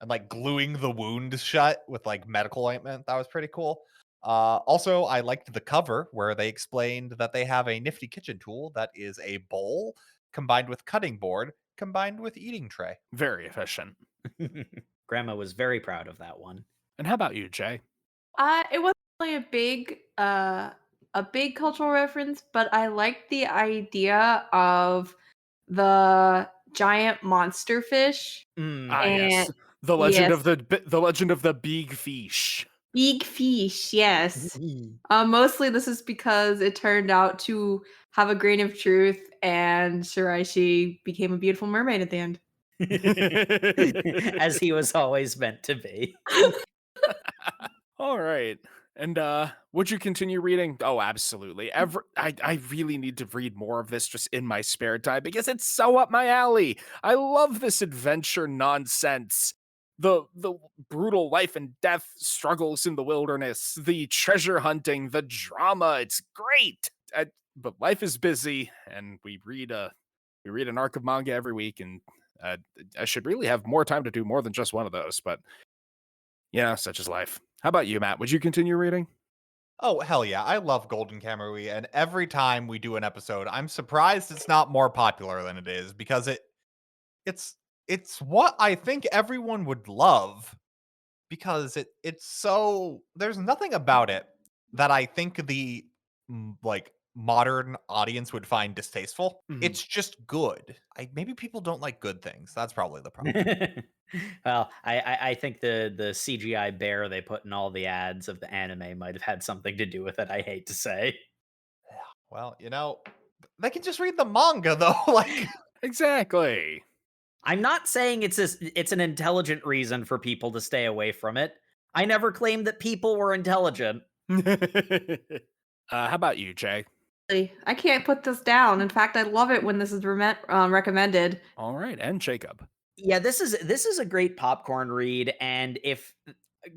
and like gluing the wound shut with like medical ointment. That was pretty cool. Also, I liked the cover where they explained that they have a nifty kitchen tool that is a bowl combined with cutting board combined with eating tray. Very efficient. Grandma was very proud of that one. And how about you, Jay? It wasn't really a big cultural reference, but I liked the idea of the giant monster fish. Yes. The legend of the legend of the big fish. Big fish, yes. Mostly this is because it turned out to have a grain of truth, and Shiraishi became a beautiful mermaid at the end. As he was always meant to be. All right. And would you continue reading? Oh, absolutely. I really need to read more of this just in my spare time because it's so up my alley. I love this adventure nonsense. The brutal life and death struggles in the wilderness, the treasure hunting, the drama. It's great. But life is busy, and we read an arc of manga every week, and I should really have more time to do more than just one of those. But yeah, such is life. How about you, Matt? Would you continue reading? Oh, hell yeah. I love Golden Kamuy, and every time we do an episode, I'm surprised it's not more popular than it is because it's what I think everyone would love because it's so there's nothing about it that I think the like modern audience would find distasteful. Mhm. It's just good. Maybe people don't like good things. That's probably the problem. Well, I think the CGI bear they put in all the ads of the anime might have had something to do with it. I hate to say. Well, they can just read the manga though. Like Exactly. I'm not saying it's an intelligent reason for people to stay away from it. I never claimed that people were intelligent. How about you, Jay? I can't put this down. In fact, I love it when this is recommended. All right, and Jacob. Yeah, this is a great popcorn read, and if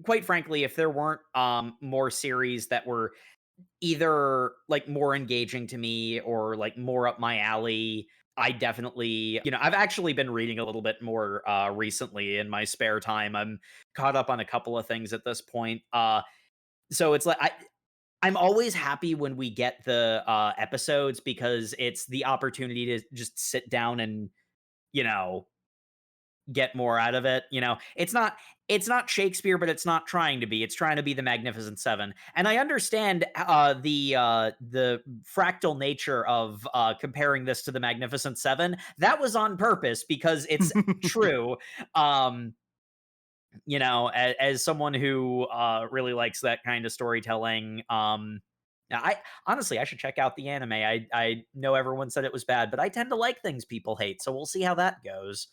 quite frankly, if there weren't more series that were either like more engaging to me or like more up my alley, I definitely, I've actually been reading a little bit more recently in my spare time. I'm caught up on a couple of things at this point. So it's like I'm always happy when we get the episodes because it's the opportunity to just sit down and, get more out of it. It's not Shakespeare, but it's not trying to be. It's trying to be the Magnificent Seven. And I understand the fractal nature of comparing this to the Magnificent Seven. That was on purpose because it's true. As someone who really likes that kind of storytelling, I honestly I should check out the anime. I know everyone said it was bad, but I tend to like things people hate, so we'll see how that goes.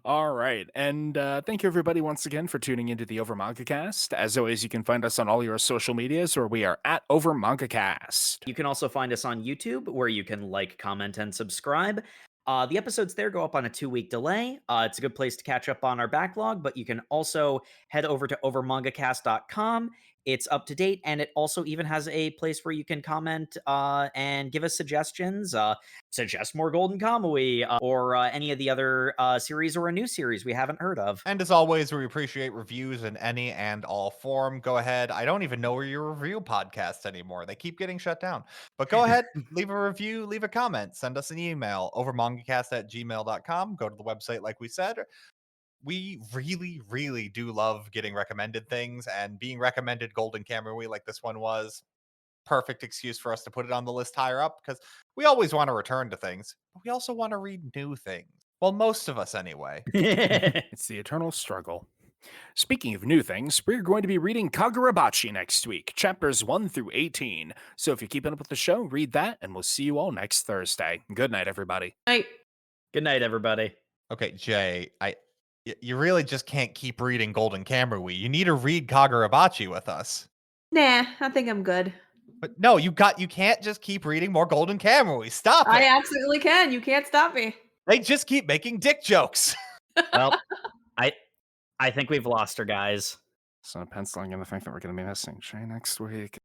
All right. And thank you, everybody, once again for tuning into the Over Manga Cast. As always, you can find us on all your social medias where we are at Over Manga Cast. You can also find us on YouTube where you can like, comment, and subscribe. The episodes there go up on a 2-week delay. It's a good place to catch up on our backlog, but you can also head over to overmangacast.com. It's up to date, and it also even has a place where you can comment and give us suggestions. suggest more Golden Kamuy or any of the other series or a new series we haven't heard of. And as always, we appreciate reviews in any and all form. Go ahead. I don't even know where you review podcasts anymore. They keep getting shut down. But go ahead, leave a review, leave a comment, send us an email over mangacast@gmail.com. Go to the website like we said. We really, really do love getting recommended things, and being recommended Golden Kamuy like this one was perfect excuse for us to put it on the list higher up, because we always want to return to things, but we also want to read new things. Well, most of us anyway. It's the eternal struggle. Speaking of new things, we're going to be reading Kagurabachi next week, chapters 1 through 18. So if you're keeping up with the show, read that, and we'll see you all next Thursday. Good night, everybody. Night. Good night, everybody. Okay, Jay, you really just can't keep reading Golden Kamuy. You need to read Kagurabachi with us. Nah, I think I'm good. But no, you can't just keep reading more Golden Kamuy. Stop it. I absolutely can. You can't stop me. They just keep making dick jokes. Well, I think we've lost her, guys. So penciling in the fact that we're going to be missing Shay next week.